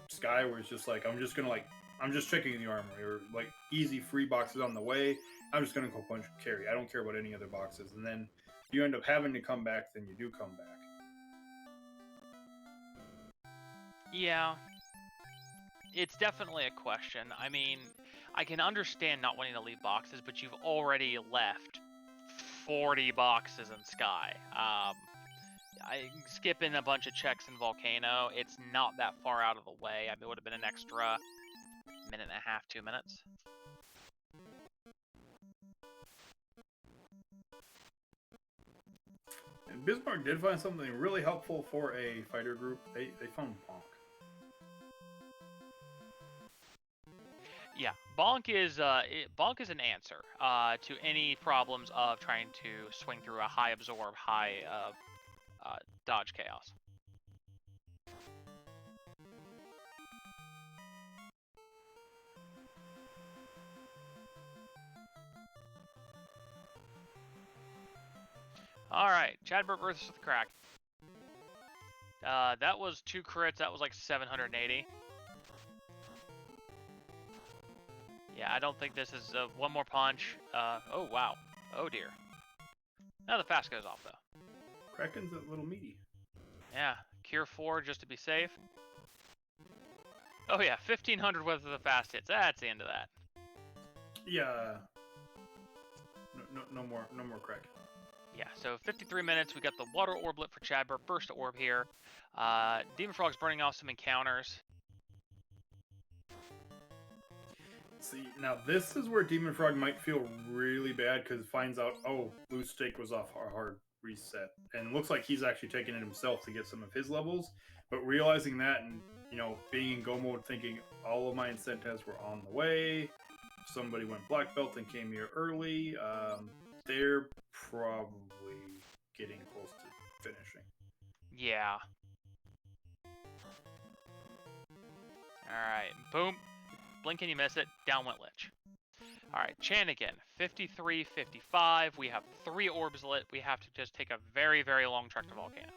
Sky, where it's just like, I'm just checking the armory, or like easy free boxes on the way. I'm just gonna go punch Carry. I don't care about any other boxes. And then you end up having to come back, then you do come back. Yeah. It's definitely a question. I mean, I can understand not wanting to leave boxes, but you've already left 40 boxes in Sky. Skipping a bunch of checks in Volcano, it's not that far out of the way. I mean, it would have been an extra minute and a half, 2 minutes. Bismarck did find something really helpful for a fighter group. They found Bonk. Yeah, Bonk is an answer to any problems of trying to swing through a high absorb, high dodge chaos. All right, Chadbert versus the Crack. That was 2 crits. That was like 780. Yeah, I don't think this is one more punch. Oh wow. Oh dear. Now the fast goes off though. Kraken's a little meaty. Yeah, Cure 4 just to be safe. Oh yeah, 1500 worth of the fast hits. That's the end of that. Yeah. No more Kraken. Yeah, so 53 minutes. We got the water orblet for Chadbert. Burst orb here. Demon Frog's burning off some encounters. See, now this is where Demon Frog might feel really bad because it finds out, oh, Loose Stake was off our hard reset. And it looks like he's actually taking it himself to get some of his levels. But realizing that and, being in go mode thinking all of my incentives were on the way, somebody went black belt and came here early, they're probably getting close to finishing. Yeah. Alright, boom. Blink and you miss it. Down went Lich. Alright, Chan again. 53, 55. We have 3 orbs lit. We have to just take a very, very long trek to Volcano.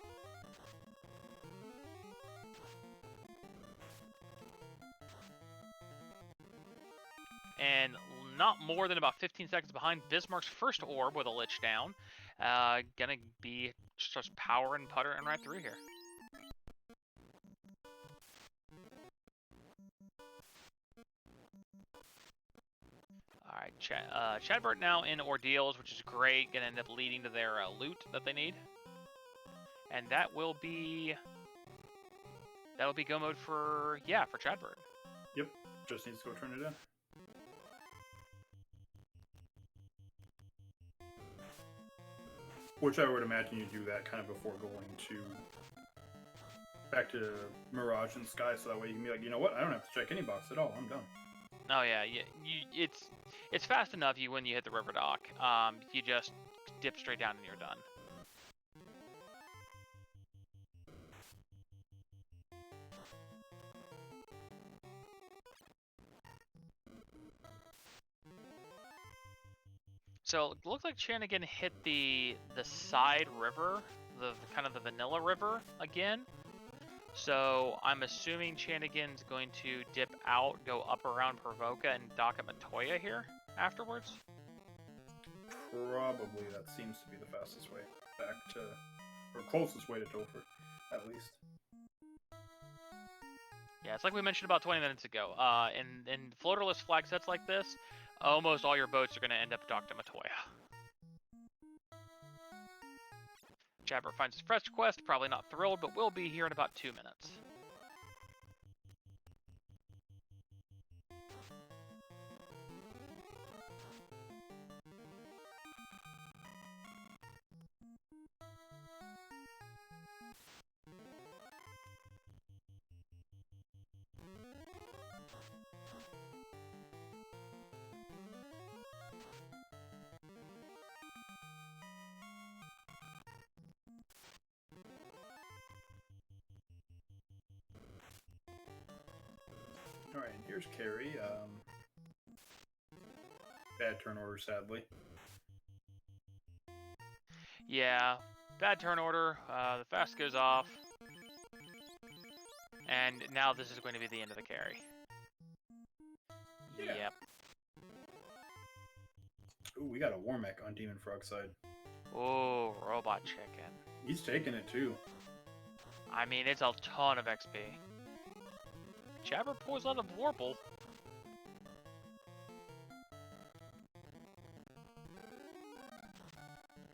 And not more than about 15 seconds behind Bismarck's first orb with a Lich down. Gonna be just power and puttering right through here. Alright, Chadbert now in Ordeals, which is great. Gonna end up leading to their loot that they need. And that will be... That'll be go mode for Chadbert. Yep, just needs to go turn it in. Which I would imagine you do that kind of before going to back to Mirage and Sky, so that way you can be like, you know what, I don't have to check any box at all. I'm done. Oh yeah, it's fast enough. When you hit the river dock, you just dip straight down and you're done. So it looks like Shanigan hit the side river, the kind of the vanilla river again. So I'm assuming Chanigan's going to dip out, go up around Provoca, and dock at Matoya here afterwards. Probably that seems to be the fastest way back to, or closest way to Topher, at least. Yeah, it's like we mentioned about 20 minutes ago. In floaterless flag sets like this, almost all your boats are going to end up docked at Matoya. Jabber finds his fresh quest, probably not thrilled, but will be here in about 2 minutes. Alright, and here's Carrie. Bad turn order, sadly. Yeah, bad turn order. The fast goes off. And now this is going to be the end of the carry. Yeah. Yep. Ooh, we got a Warmech on Demon Frog side. Oh, robot chicken. He's taking it too. I mean, it's a ton of XP. Jabber pulls out of Warble.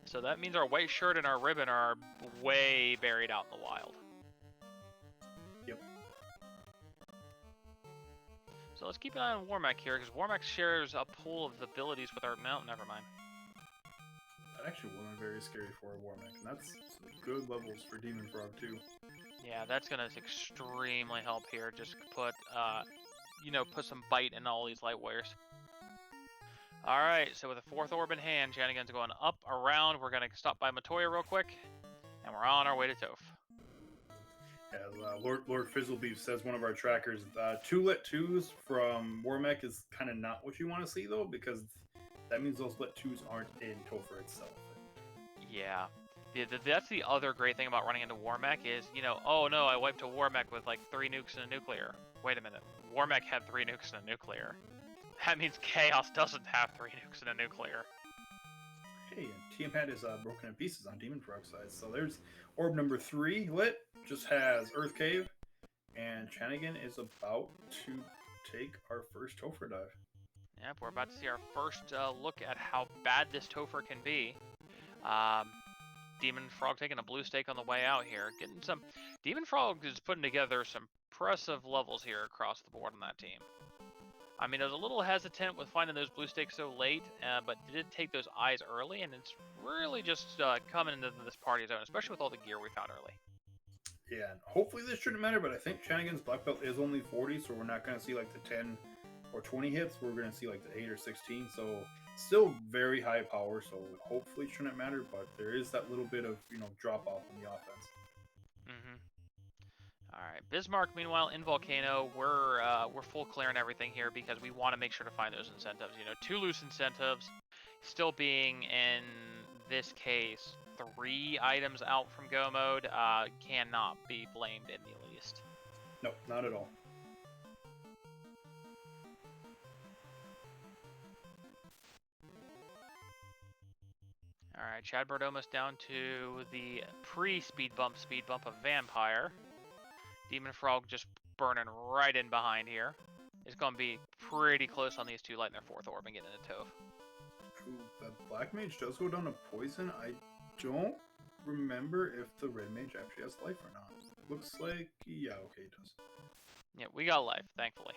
So that means our white shirt and our ribbon are way buried out in the wild. Yep. So let's keep an eye on Warmech here, because Warmech shares a pool of abilities with our... No, never mind. actually wasn't very scary for a War Mech, and that's some good levels for Demon Frog too. Yeah, that's gonna extremely help here. Just put, put some bite in all these light warriors. All right, so with a 4th orb in hand, Shanigan's going up, around. We're gonna stop by Matoya real quick, and we're on our way to Toph. As Lord Fizzlebeef says, one of our trackers, 2 lit 2s from War Mech is kind of not what you want to see though, because that means those lit 2s aren't in Topher itself. Yeah. That's the other great thing about running into War Mech is, oh no, I wiped a War Mech with like 3 nukes and a nuclear. Wait a minute. War Mech had 3 nukes and a nuclear. That means Chaos doesn't have 3 nukes and a nuclear. Hey, and TM is broken in pieces on Demon Frog side. So there's orb number 3 lit, just has Earth Cave, and Shanigan is about to take our first Topher dive. Yep, we're about to see our first look at how bad this Topher can be. Demon Frog taking a blue stake on the way out here. Getting some... Demon Frog is putting together some impressive levels here across the board on that team. I mean, I was a little hesitant with finding those blue stakes so late, but did take those eyes early, and it's really just coming into this party zone, especially with all the gear we found early. Yeah, and hopefully this shouldn't matter, but I think Shanigan's black belt is only 40, so we're not going to see like the 10 or 20 hits. We're going to see like the 8 or 16, so still very high power, so hopefully it shouldn't matter, but there is that little bit of, drop off in the offense. All right, Bismarck. Meanwhile, in Volcano, we're full clearing everything here because we want to make sure to find those incentives. 2 loose incentives, still being in this case 3 items out from go mode, cannot be blamed in the least. No, not at all. All right, Chadbird almost down to the pre-speed bump of Vampire. Demon Frog just burning right in behind here. It's going to be pretty close on these 2 lighting their 4th orb and getting into Toph. Ooh, the Black Mage does go down to poison. I don't remember if the Red Mage actually has life or not. Looks like, yeah, okay, it does. Yeah, we got life, thankfully.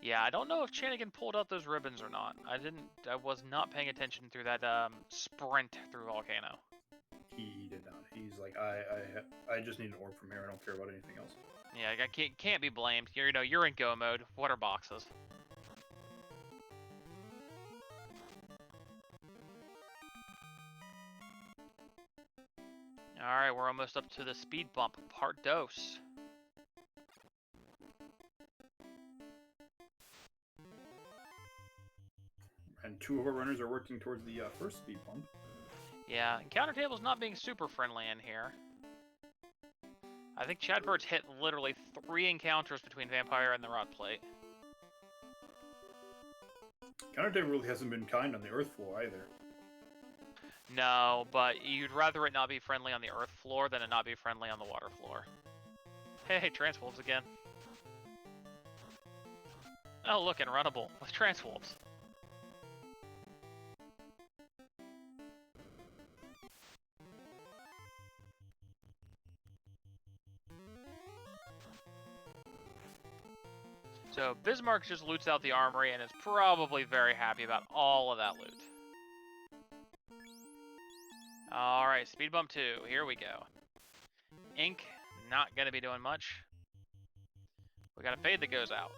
Yeah, I don't know if Shanigan pulled out those ribbons or not. I was not paying attention through that sprint through Volcano. He did not. He's like, I just need an orb from here. I don't care about anything else. Yeah, I can't be blamed. You're in go mode. What are boxes? All right, we're almost up to the speed bump part dose. And 2 of our runners are working towards the first speed bump. Yeah, encounter table's not being super friendly in here. I think Chadbird's hit literally 3 encounters between Vampire and the Rot Plate. Counter table really hasn't been kind on the earth floor either. No, but you'd rather it not be friendly on the earth floor than it not be friendly on the water floor. Hey, Transwolves again. Oh, look, and runnable with Transwolves. So Bismarck just loots out the armory and is probably very happy about all of that loot. Alright, speed bump 2, here we go. Ink, not going to be doing much. We got a fade that goes out.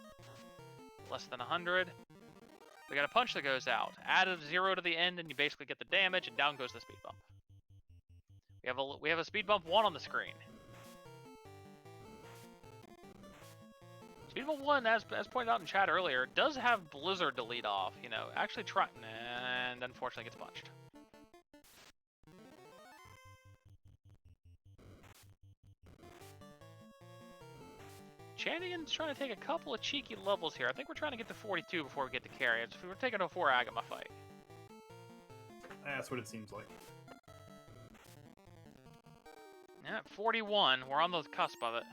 Less than 100. We got a punch that goes out. Add a 0 to the end and you basically get the damage, and down goes the speed bump. We have a speed bump 1 on the screen. Speed bump 1, as pointed out in chat earlier, does have Blizzard to lead off. Actually try, and unfortunately gets punched. Shanigan's trying to take a couple of cheeky levels here. I think we're trying to get to 42 before we get to carry. If we're taking a 4 Agama fight. That's what it seems like. Yeah, 41. We're on the cusp of it.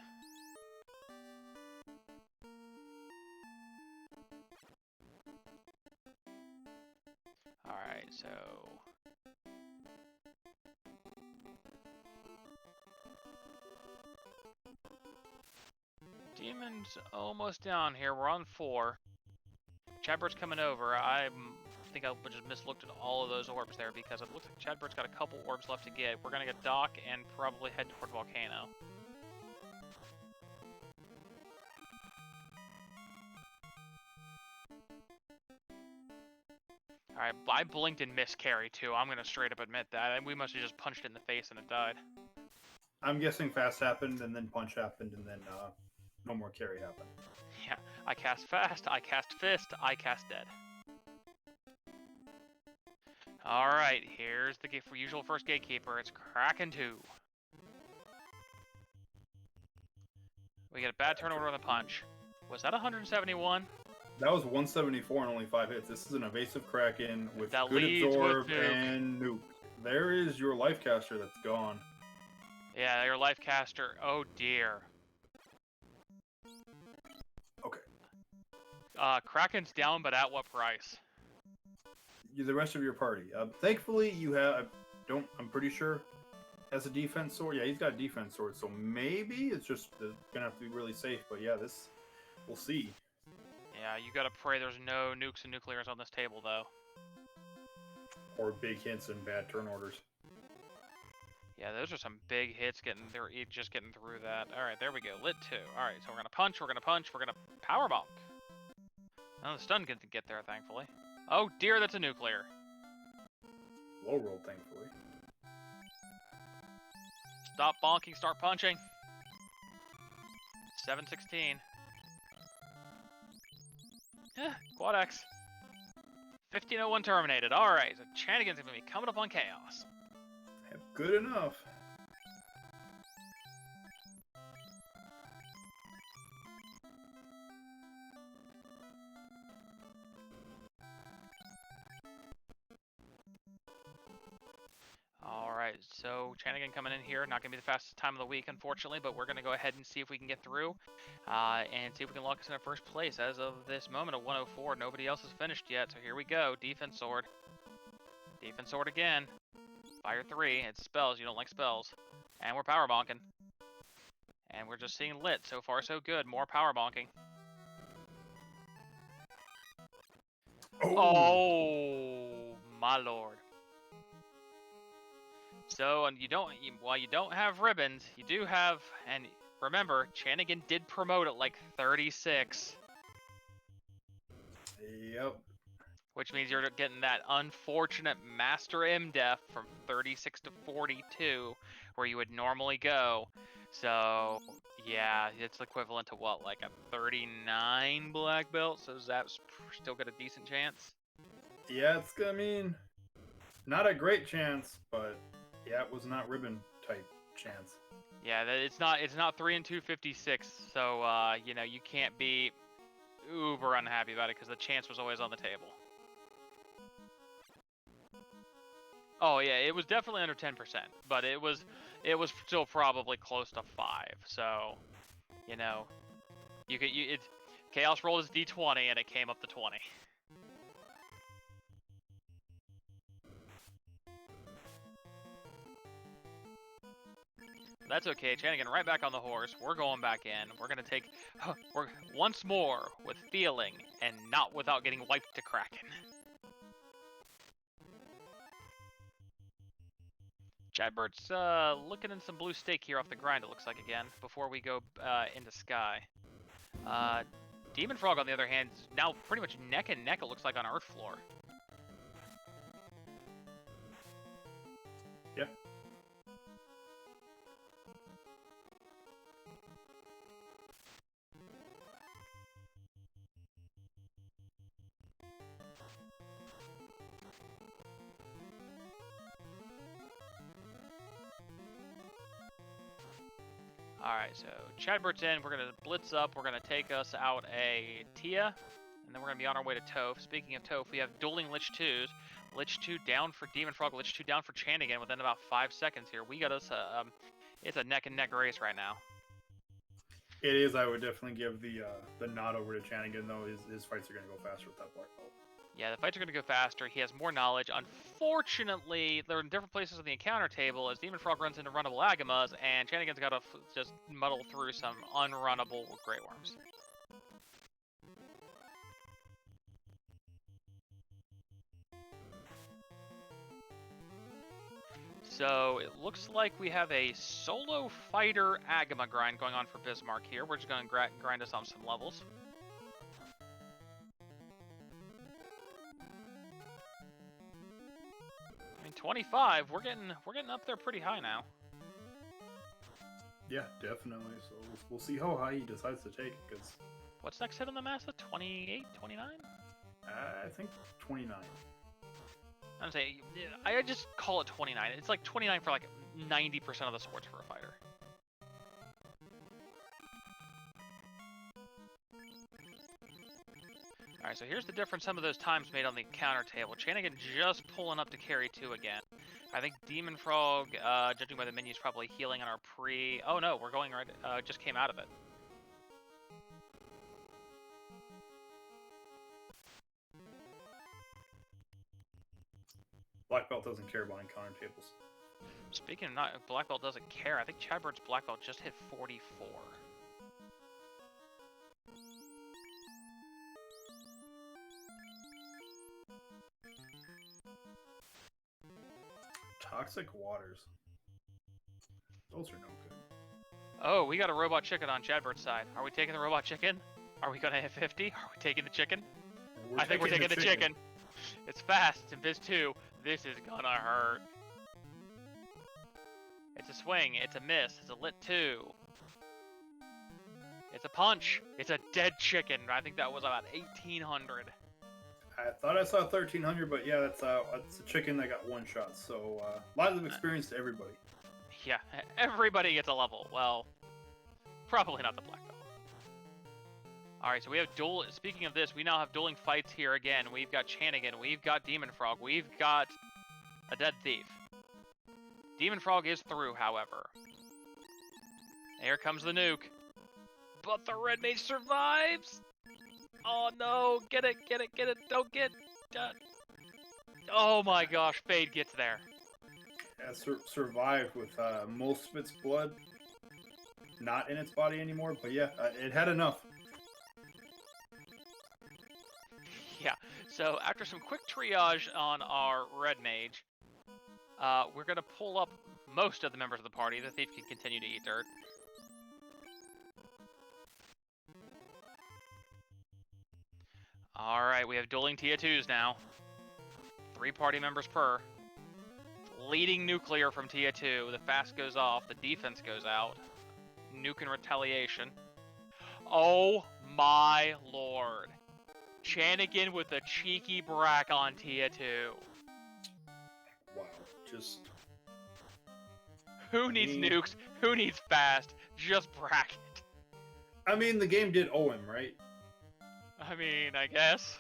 Alright, so... Demon's almost down here. We're on 4. Chadbird's coming over. I think I just mislooked at all of those orbs there because it looks like Chadbird's got a couple orbs left to get. We're gonna get Dock and probably head toward Volcano. Alright, I blinked and missed carry too. I'm gonna straight up admit that. We must have just punched it in the face and it died. I'm guessing fast happened and then punch happened and then no more carry happened. Yeah, I cast fast, I cast fist, I cast dead. Alright, here's the usual first gatekeeper. It's Kraken 2. We get a bad turnover on the punch. Was that 171? That was 174 and only 5 hits. This is an evasive Kraken with That good leads absorb with nuke. and nuke. There is your life caster that's gone. Yeah, your life caster. Oh dear. Okay. Kraken's down, but at what price? The rest of your party. Thankfully, you have. I'm pretty sure. Has a defense sword. Yeah, he's got a defense sword. So maybe it's just gonna have to be really safe. But yeah, this. We'll see. Yeah, you gotta pray there's no nukes and nuclears on this table, though. Or big hits and bad turn orders. Yeah, those are some big hits they're just getting through that. Alright, there we go. Lit 2. Alright, so we're gonna punch, we're gonna power bonk. Oh, the stun can get there, thankfully. Oh dear, that's a nuclear. Low roll, thankfully. Stop bonking, start punching. 716. Quad X. 1501 terminated. Alright, so Chanigan's gonna be coming up on Chaos. Good enough. Alright, so Chanigan coming in here. Not going to be the fastest time of the week, unfortunately, but we're going to go ahead and see if we can get through and see if we can lock us in at first place. As of this moment at 104, nobody else has finished yet, so here we go. Defense sword. Defense sword again. Fire 3. It's spells. You don't like spells. And we're power bonking. And we're just seeing lit. So far, so good. More power bonking. Oh my lord. So, and while you don't have ribbons, you do have, and remember, Chanigan did promote at like 36. Yep. Which means you're getting that unfortunate Master M def from 36 to 42, where you would normally go. So, yeah, it's equivalent to what, like a 39 black belt? So Zap's still got a decent chance? Yeah, I mean, not a great chance, but yeah, it was not ribbon type chance. Yeah, it's not 3 and 256, so you know, you can't be uber unhappy about it because the chance was always on the table. Oh yeah, it was definitely under 10%, but it was still probably close to 5. So, you know, Chaos rolled his D20 and it came up to 20. That's okay, Chanigan right back on the horse. We're going back in. We're gonna take once more with feeling and not without getting wiped to Kraken. Chadbird's looking in some blue stake here off the grind, it looks like, again, before we go into Sky. Demon Frog, on the other hand, is now pretty much neck and neck, it looks like, on Earth Floor. Yeah. Alright, so Chadbird's in. We're going to blitz up. We're going to take us out a Tia, and then we're going to be on our way to Toph. Speaking of Toph, we have dueling Lich 2s. Lich 2 down for Demon Frog, Lich 2 down for Chanigan within about 5 seconds here. We got us it's a neck and neck race right now. It is. I would definitely give the nod over to Chanigan, though. His fights are going to go faster with that black belt. Yeah, the fights are going to go faster. He has more knowledge. Unfortunately, they're in different places on the encounter table as Demon Frog runs into runnable Agamas, and Chanigan's got to just muddle through some unrunnable Grey Worms. So it looks like we have a solo fighter Agama grind going on for Bismarck here. We're just going to grind us on some levels. I mean, 25. We're getting up there pretty high now. Yeah, definitely. So we'll see how high he decides to take it. Because what's next hit on the Massa? 28, 29? I think 29. I'm saying I just call it 29. It's like 29 for like 90% of the swords for a fighter. Alright, so here's the difference some of those times made on the counter table. Chanigan just pulling up to carry 2 again. I think Demon Frog, judging by the menus, probably healing on our pre... Oh no, we're going right... just came out of it. Black Belt doesn't care about encounter tables. Speaking of not... Black Belt doesn't care, I think Chadbird's Black Belt just hit 44. Toxic waters. Those are no good. Oh, we got a robot chicken on Chadbird's side. Are we taking the robot chicken? Are we going to hit 50? Are we taking the chicken? I think we're taking the chicken. It's fast. It's in Biz 2. This is gonna hurt. It's a swing. It's a miss. It's a lit 2. It's a punch. It's a dead chicken. I think that was about 1,800. I thought I saw 1,300, but yeah, that's a chicken that got 1 shot. So lots of experience to everybody. Yeah, everybody gets a level. Well, probably not the Black Belt. Alright, so we have speaking of this, we now have dueling fights here again. We've got Chanigan, we've got Demon Frog, we've got a Dead Thief. Demon Frog is through, however. Here comes the nuke. But the Red Mage survives! Oh no, get it, don't get... Oh my gosh, Fade gets there. Yeah, survived with most of its blood not in its body anymore, but yeah, it had enough. Yeah, so after some quick triage on our Red Mage, we're going to pull up most of the members of the party. The Thief can continue to eat dirt. Alright, we have dueling Tia 2s now. 3 party members per. Leading nuclear from Tia 2. The fast goes off, the defense goes out. Nuke in retaliation. Oh my lord. Chanigan with a cheeky brack on Tia 2. Wow, just... Who needs nukes? Who needs fast? Just brack it. I mean, the game did owe him, right? I mean, I guess.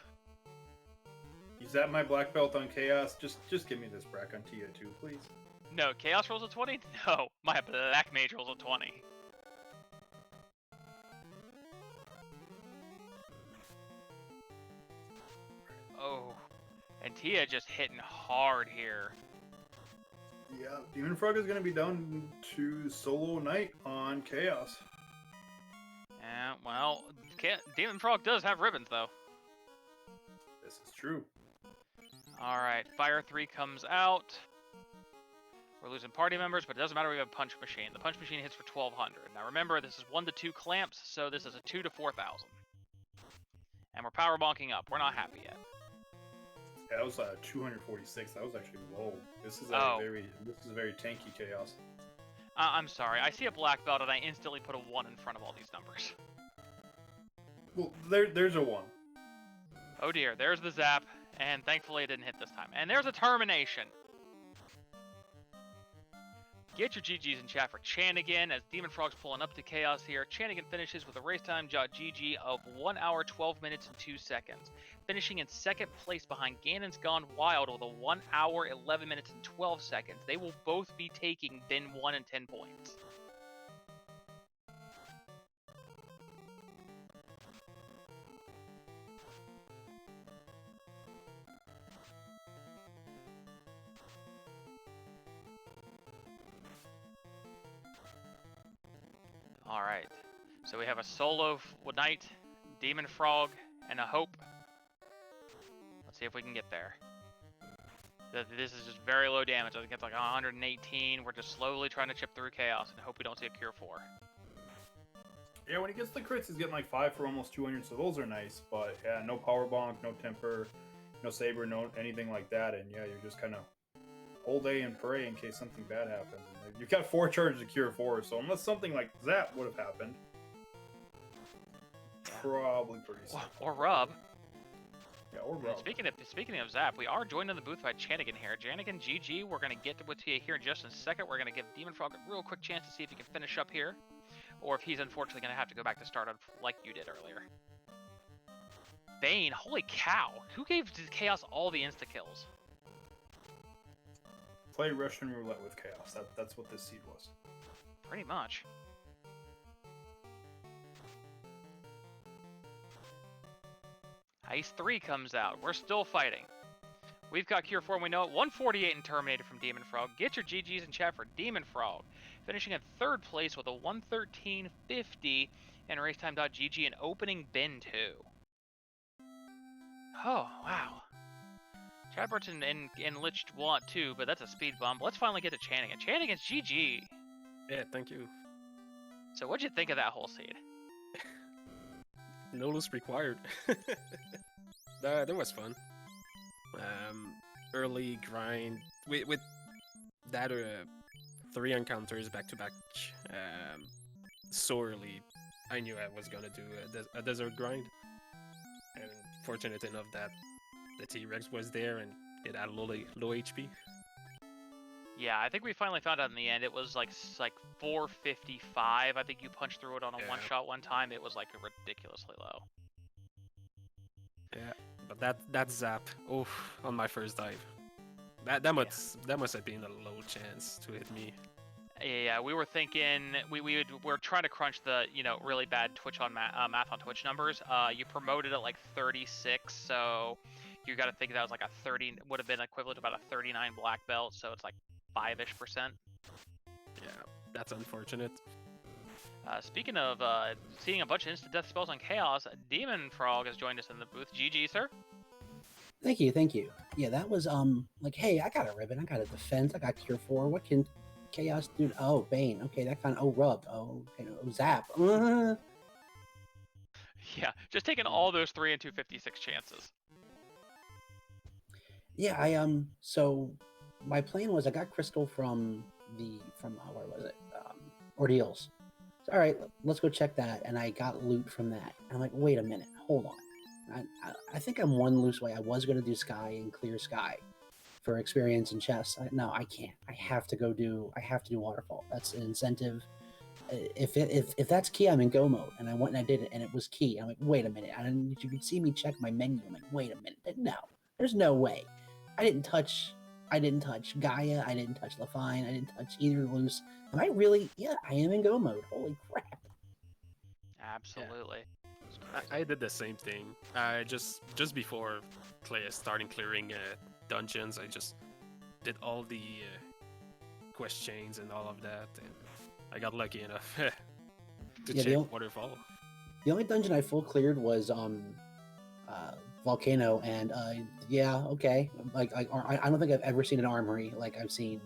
Is that my black belt on Chaos? Just give me this brack on Tia 2, please. No, Chaos rolls a 20? No, my Black Mage rolls a 20. Oh, and Tia just hitting hard here. Yeah, Demon Frog is going to be down to solo knight on Chaos. Yeah, well, Demon Frog does have ribbons, though. This is true. Alright, Fire 3 comes out. We're losing party members, but it doesn't matter, we have a Punch Machine. The Punch Machine hits for 1,200. Now remember, this is 1 to 2 clamps, so this is a 2 to 4,000. And we're power bonking up. We're not happy yet. Yeah, that was 246. That was actually low. This is a very tanky Chaos. I'm sorry. I see a black belt and I instantly put a 1 in front of all these numbers. Well, there's a 1. Oh dear, there's the zap, and thankfully it didn't hit this time. And there's a termination. Get your GGs in chat for Chanigan as Demon Frog's pulling up to Chaos here. Chanigan finishes with a race time GG of 1 hour, 12 minutes, and 2 seconds. Finishing in second place behind Ganon's Gone Wild with a 1 hour, 11 minutes, and 12 seconds. They will both be taking bin 1 and 10 points. Alright, so we have a solo knight, Demon Frog, and a Hope. Let's see if we can get there. This is just very low damage. I think it's like 118. We're just slowly trying to chip through chaos and hope we don't see a cure 4. Yeah, when he gets the crits, he's getting like 5 for almost 200, so those are nice. But yeah, no power bonk, no temper, no saber, no anything like that. And yeah, you're just kind of hold A and pray in case something bad happens. And you've got 4 charges to cure 4, so unless something like Zap would have happened, probably pretty safe. Or Rub. Yeah, or Rub. Speaking of Zap, we are joined in the booth by Chanigan here. Chanigan, GG. We're gonna get to you here in just a second. We're gonna give Demon Frog a real quick chance to see if he can finish up here, or if he's unfortunately gonna have to go back to start like you did earlier. Bane, holy cow! Who gave Chaos all the insta kills? Play Russian roulette with chaos. That's what this seed was. Pretty much. Ice 3 comes out. We're still fighting. We've got Cure 4 and we know it. 148 in Terminator from Demon Frog. Get your GGs in chat for Demon Frog. Finishing in 3rd place with a 113.50 and racetime.gg and opening bin 2. Oh, wow. Chad Burton and Lich want too, but that's a speed bump. Let's finally get to Chanigan. Chanigan's GG. Yeah, thank you. So what'd you think of that whole seed? No loose required. That was fun. Early grind with that 3 encounters back to back. So early, I knew I was gonna do a desert grind, and fortunate enough that the T-Rex was there and it had low HP. Yeah, I think we finally found out in the end. It was like 455. I think you punched through it on a one shot one time. It was like ridiculously low. Yeah, but that zap, oof, on my first dive. That must have been a low chance to hit me. Yeah, we were thinking we're trying to crunch the really bad Twitch on math on Twitch numbers. You promoted at like 36, so you got to think that was like a 30 would have been equivalent to about a 39 black belt. So it's like 5-ish%. Yeah, that's unfortunate. Speaking of seeing a bunch of instant death spells on Chaos, Demon Frog has joined us in the booth. GG, sir. Thank you. Yeah, that was like, hey, I got a ribbon, I got a defense, I got cure 4. What can Chaos do? Oh, Bane. Okay, that kind of Rub. Oh, okay, Zap. Yeah, just taking all those 3 and 256 chances. Yeah, so my plan was I got Crystal from where was it? Ordeals. So, all right, let's go check that, and I got loot from that. And I'm like, wait a minute, hold on. I think I'm one loose away. I was going to do Sky and clear Sky for experience and chests. No, I can't. I have to do Waterfall. That's an incentive. If that's key, I'm in go mode, and I went and I did it, and it was key. I'm like, wait a minute. And you could see me check my menu. I'm like, wait a minute. No, there's no way. I didn't touch Gaia. I didn't touch Lafine. I didn't touch either loose. Am I really? Yeah, I am in go mode. Holy crap! Absolutely. Yeah. I did the same thing. Just before starting clearing dungeons, I just did all the quest chains and all of that, and I got lucky enough to check Waterfall. The only dungeon I full cleared was Volcano, and yeah, okay. Like I don't think I've ever seen an armory like I've seen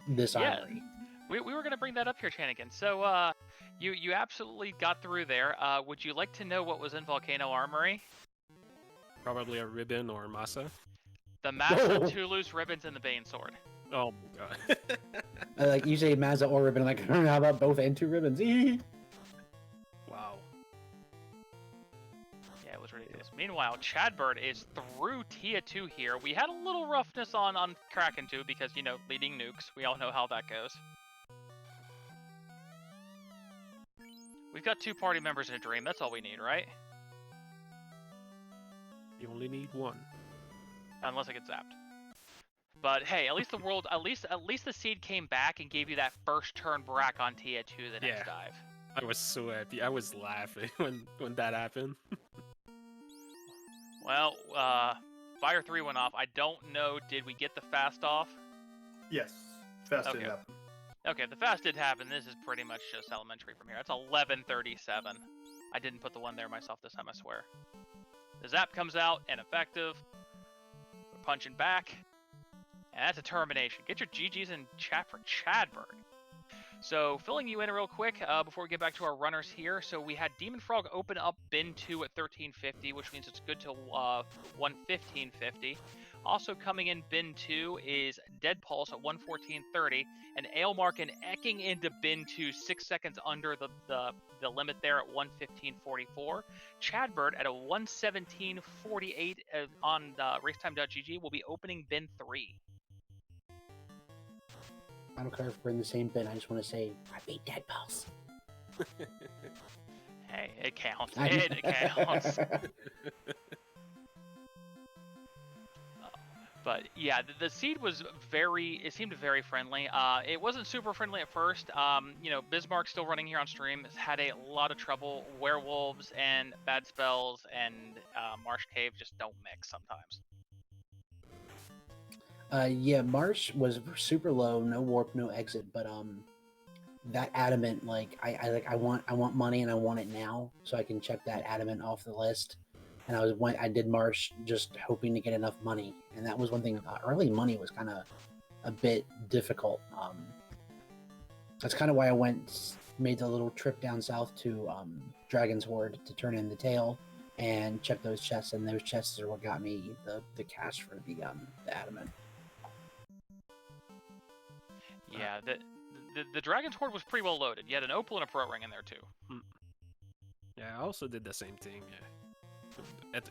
this armory. We were gonna bring that up here, Chanigan. So you absolutely got through there. Would you like to know what was in Volcano Armory? Probably a ribbon or masa. The Masa, 2 loose ribbons, and the Bane sword. Oh my god. Like you say Mazza or ribbon, like how about both and 2 ribbons? Wow. Yeah, it was ridiculous. Meanwhile, Chadbird is through Tia 2 here. We had a little roughness on Kraken 2 because, leading nukes. We all know how that goes. We've got 2 party members in a dream. That's all we need, right? You only need 1. Unless I get zapped. But hey, at least the seed came back and gave you that first turn brack on Tia 2 the next dive. I was so happy. I was laughing when that happened. Well, Fire 3 went off. I don't know, did we get the fast off? Yes, fast did happen. Okay, the fast did happen. This is pretty much just elementary from here. That's 11:37. I didn't put the 1 there myself this time, I swear. The zap comes out, ineffective. We're punching back. And that's determination. Get your GGs in chat for Chadberg. So filling you in real quick before we get back to our runners here. So we had Demon Frog open up bin 2 at 1350, which means it's good till 11550. Also coming in bin 2 is Dead Pulse at 114.30, and Ailmark ecking into bin 2 6 seconds under the limit there at 115.44. Chadbird at a 117.48 on racetime.gg will be opening bin 3. I don't care if we're in the same bin. I just want to say I beat Dead Pulse. Hey, it counts. It counts. But yeah, the seed was it seemed very friendly. It wasn't super friendly at first. You know, Bismarck still running here on stream has had a lot of trouble. Werewolves and bad spells and Marsh Cave just don't mix sometimes. Yeah, Marsh was super low, no warp, no exit, but that adamant, like I want money and I want it now, so I can check that adamant off the list. And I did Marsh just hoping to get enough money, and that was one thing. Early money was kind of a bit difficult. That's kind of why I made the little trip down south to Dragon's Hoard to turn in the tail and check those chests, and those chests are what got me the cash for the adamant. Yeah, the Dragon's Hoard was pretty well loaded. You had an Opal and a Pro Ring in there too. Yeah, I also did the same thing.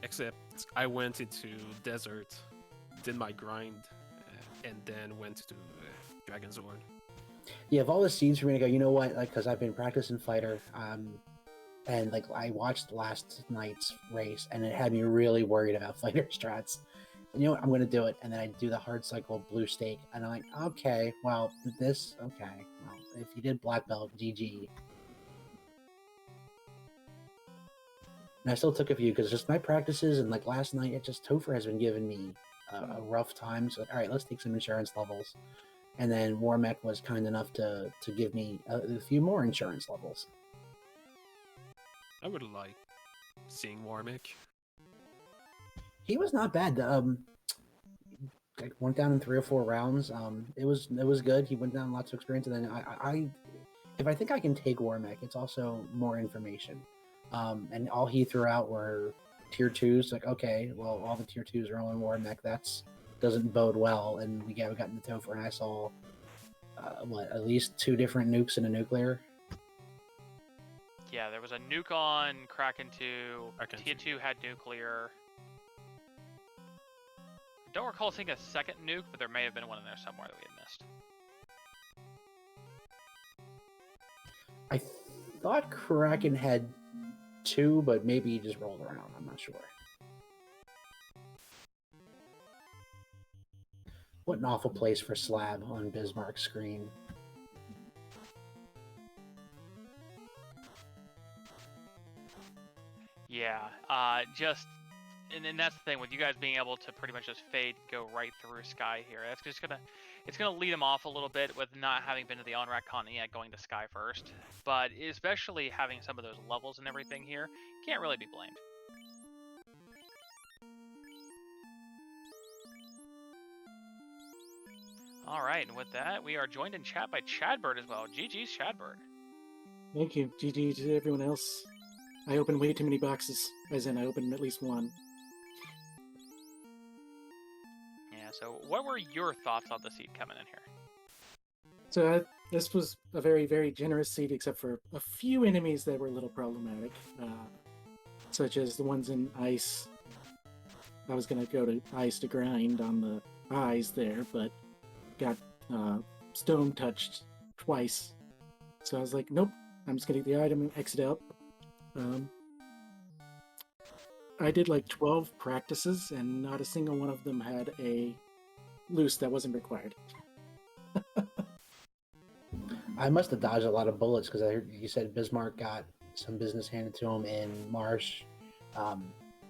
Except I went into desert, did my grind, and then went to Dragon's Hoard. Yeah, of all the seeds for me to go, you know what? Like, because I've been practicing fighter, and like I watched last night's race, and it had me really worried about fighter strats. And you know what? I'm gonna do it, and then I do the hard cycle blue stake, and I'm like, okay, well, okay, well, if you did black belt, GG. And I still took a few because just my practices and like last night, Topher has been giving me a rough time. So all right, let's take some insurance levels, and then Warmech was kind enough to give me a few more insurance levels. I would like seeing Warmech. He was not bad. Like went down in 3 or 4 rounds. It was good. He went down lots of experience, and then if I think I can take Warmech, it's also more information. And all he threw out were tier 2s. Like, okay, well, all the tier 2s are on Warmech. That's doesn't bode well. And we got into Topher, and I saw at least 2 different nukes and a nuclear. Yeah, there was a nuke on Kraken 2. Kraken Tier 2 had nuclear. Don't recall seeing a second nuke, but there may have been one in there somewhere that we had missed. I thought Kraken had 2, but maybe he just rolled around. I'm not sure. What an awful place for Slab on Bismarck's screen. Yeah, and that's the thing with you guys being able to pretty much just fade, go right through Sky here. That's just it's gonna lead him off a little bit with not having been to the on-rack continent yet, going to Sky first. But especially having some of those levels and everything here, can't really be blamed. All right, and with that, we are joined in chat by Chadbird as well. GG's Chadbird. Thank you. GG to everyone else. I opened way too many boxes, as in I opened at least one. Yeah, so what were your thoughts on the seed coming in here? So this was a very, very generous seed, except for a few enemies that were a little problematic, such as the ones in ice. I was going to go to ice to grind on the eyes there, but got stone touched twice. So I was like, nope, I'm just going to get the item and exit out. I did like 12 practices, and not a single one of them had a loose that wasn't required. I must have dodged a lot of bullets because I heard you said Bismarck got some business handed to him in Marsh.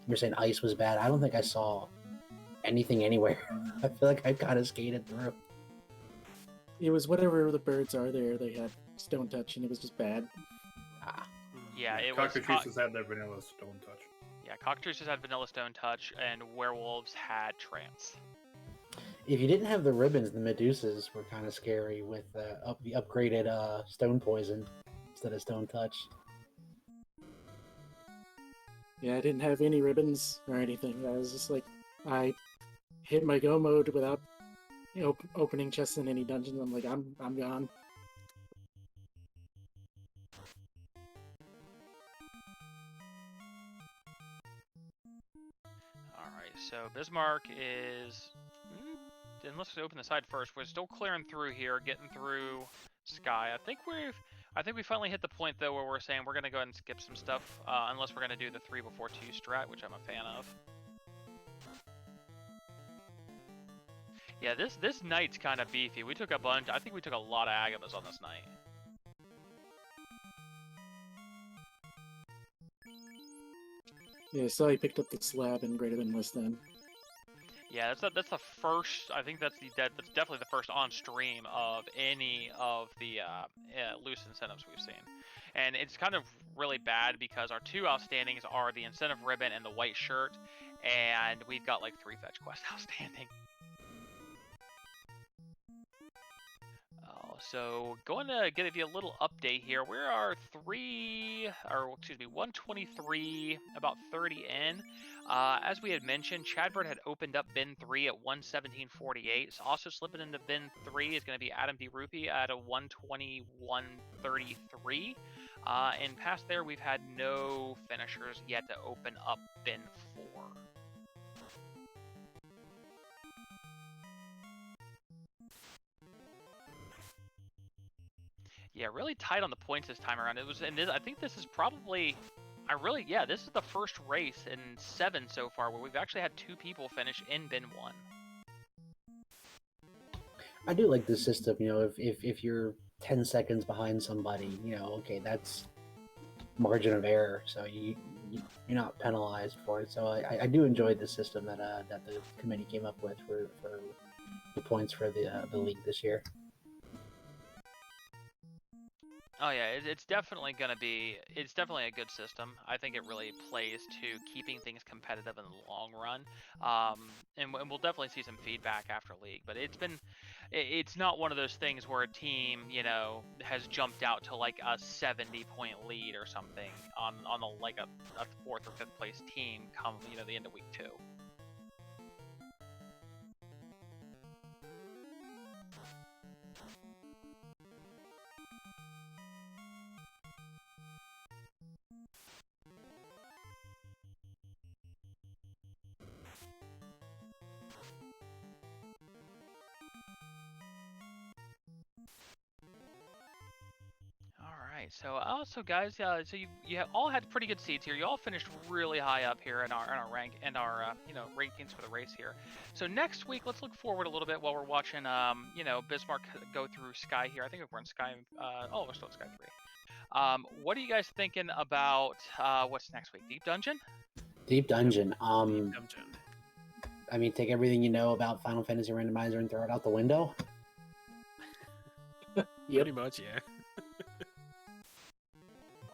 You're saying ice was bad. I don't think I saw anything anywhere. I feel like I kind of skated through. It was whatever the birds are there. They had stone touch, and it was just bad. Yeah, it was. Cockatrices had their vanilla stone touch. Yeah, Cockatrices had vanilla stone touch, and werewolves had trance. If you didn't have the ribbons, the Medusas were kind of scary with the upgraded Stone Poison instead of Stone Touch. Yeah, I didn't have any ribbons or anything. I was just like, I hit my go mode without opening chests in any dungeons. I'm like, I'm gone. Alright, so Bismarck is... Then let's open the side first. We're still clearing through here, getting through Sky. I think we finally hit the point though where we're saying we're gonna go ahead and skip some stuff, unless we're gonna do the 3 before 2 strat, which I'm a fan of. Yeah, this knight's kind of beefy. We took a bunch. I think we took a lot of Agamas on this knight. Yeah, so I picked up the slab in greater than less than. Yeah, that's the first. I think that's definitely the first on stream of any of the loose incentives we've seen, and it's kind of really bad because our 2 outstandings are the incentive ribbon and the white shirt, and we've got like 3 fetch quests outstanding. So going to give you a little update here. We are 123, about 30 in. As we had mentioned, Chadbird had opened up bin 3 at 117.48. So also slipping into bin 3 is going to be Adam D. Rupee at a 121.33. And past there, we've had no finishers yet to open up bin 4. Yeah, really tight on the points this time around. I think this is probably, this is the first race in 7 so far where we've actually had 2 people finish in bin 1. I do like this system. If you're 10 seconds behind somebody, okay, that's margin of error, so you're not penalized for it. So I do enjoy the system that the committee came up with for the points for the league this year. Oh yeah, it's definitely a good system. I think it really plays to keeping things competitive in the long run. And we'll definitely see some feedback after league, but it's not one of those things where a team, has jumped out to like a 70-point lead or something on a 4th or 5th place team come, the end of week 2. So also, guys, so you all had pretty good seats here. You all finished really high up here in our rank and our rankings for the race here. So next week, let's look forward a little bit while we're watching Bismarck go through Sky here. I think we're in Sky. We're still in Sky 3. What are you guys thinking about what's next week? Deep Dungeon? Deep Dungeon. Deep Dungeon. I mean, take everything you know about Final Fantasy Randomizer and throw it out the window. Pretty much, yeah.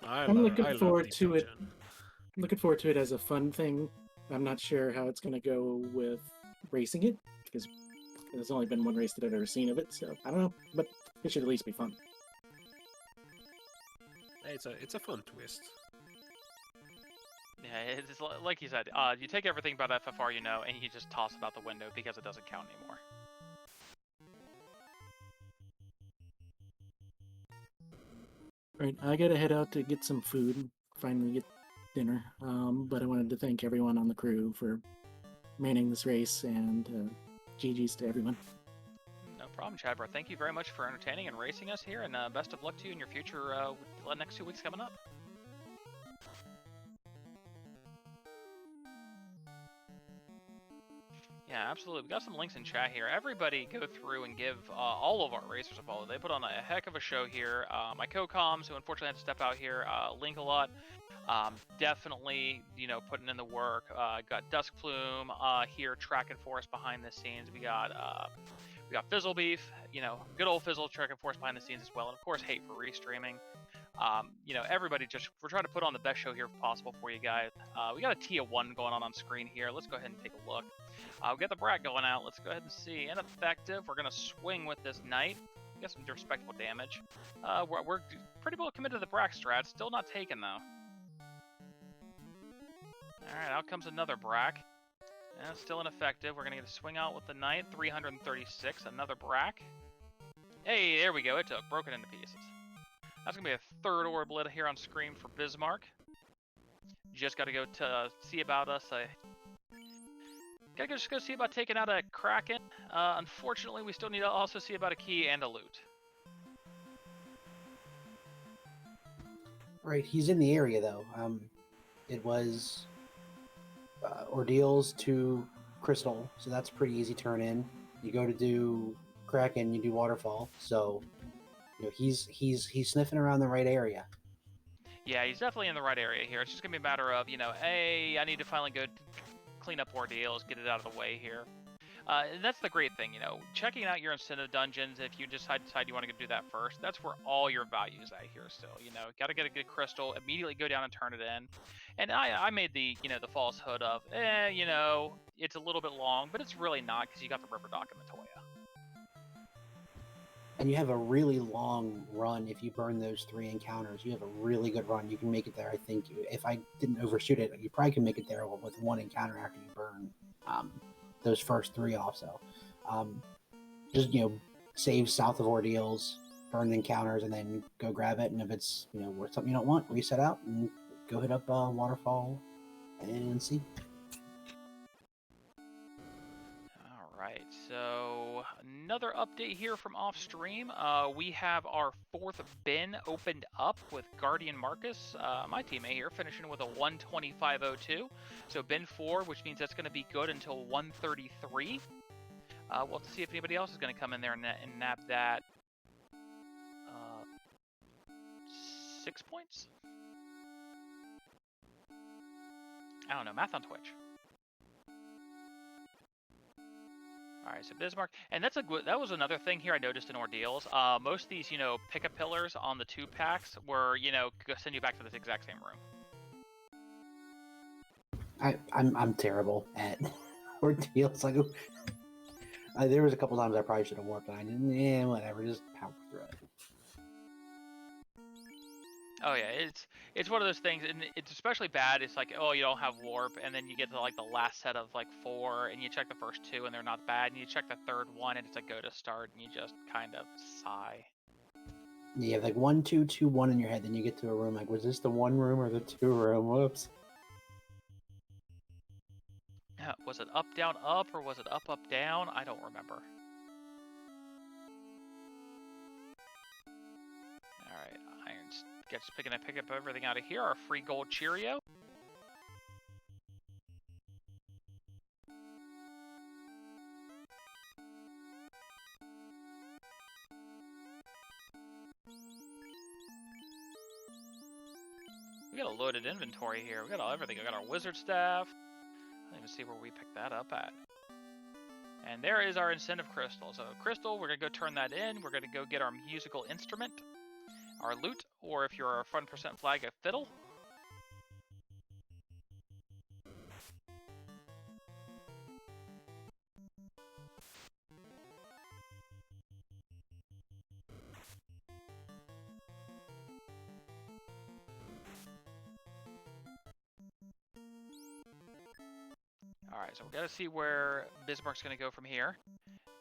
I'm looking forward to it. Looking forward to it as a fun thing. I'm not sure how it's going to go with racing it because there's only been one race that I've ever seen of it, so I don't know, but it should at least be fun. It's a fun twist. Yeah, it's like you said. You take everything about FFR and you just toss it out the window because it doesn't count anymore. Right, I gotta head out to get some food and finally get dinner. But I wanted to thank everyone on the crew for manning this race and GG's to everyone. No problem, Chadbro. Thank you very much for entertaining and racing us here, and best of luck to you in your future next 2 weeks coming up. Yeah, absolutely. We got some links in chat here. Everybody go through and give all of our racers a follow. They put on a heck of a show here. My co-coms, who unfortunately had to step out here, link a lot. Definitely, putting in the work. Got Dusk Plume here tracking for us behind the scenes. We got Fizzle Beef, good old Fizzle tracking for us behind the scenes as well. And of course, Hate for restreaming. Everybody we're trying to put on the best show here possible for you guys. We got a Tia 1 going on screen here. Let's go ahead and take a look. We got the Brat going out. Let's go ahead and see. Ineffective. We're going to swing with this Knight. Get some respectable damage. We're pretty well committed to the Brat strat. Still not taken, though. Alright, out comes another Brack. And still ineffective. We're going to get a swing out with the Knight. 336. Another Brack. Hey, there we go. It took. Broken into pieces. That's going to be a third orblet here on screen for Bismarck. Just got to go to see about us. Just go see about taking out a Kraken. Unfortunately, we still need to also see about a key and a loot. Right, he's in the area, though. It was Ordeals to Crystal, so that's a pretty easy turn in. You go to do Kraken, you do Waterfall, so he's sniffing around the right area. Yeah, he's definitely in the right area here. It's just gonna be a matter of hey, I need to finally go clean up Ordeals, get it out of the way here. And that's the great thing, checking out your incentive dungeons. If you decide you want to do that first, that's where all your value's at here. Still, got to get a good crystal, immediately go down and turn it in. And I made the the falsehood of it's a little bit long, but it's really not because you got the River Dock and the Toya. And you have a really long run if you burn those 3 encounters. You have a really good run. You can make it there. I think if I didn't overshoot it, you probably can make it there with 1 encounter after you burn those first 3 off. So just save south of Ordeals, burn the encounters, and then go grab it. And if it's worth something you don't want, reset out and go hit up Waterfall and see. Alright, so another update here from off stream. We have our 4th bin opened up with Guardian Marcus, my teammate here, finishing with a 125.02. So bin 4, which means that's going to be good until 133. We'll have to see if anybody else is going to come in there and nab that 6 points? I don't know, math on Twitch. Alright, so Bismarck, and that was another thing here I noticed in Ordeals. Most of these, pickup pillars on the 2 packs were, send you back to this exact same room. I'm terrible at Ordeals. Like, there was a couple times I probably should have warped, and I didn't. Whatever, just power through it. Oh yeah, it's one of those things, and it's especially bad. It's like, oh, you don't have warp, and then you get to like the last set of like 4, and you check the first 2, and they're not bad, and you check the third one, and it's a go to start, and you just kind of sigh. You have like 1, 2, 2, 1 in your head, then you get to a room like, was this the 1 room or the 2 room? Whoops. Was it up, down, up, or was it up, up, down? I don't remember. Alright, Irons gets pick up everything out of here. Our free gold Cheerio. We got a loaded inventory here. We got everything. We got our wizard staff. I don't even see where we picked that up at. And there is our incentive crystal. So crystal, we're going to go turn that in. We're going to go get our musical instrument, our lute, or if you're a front percent flag, a fiddle. Alright, so we got to see where Bismarck's going to go from here.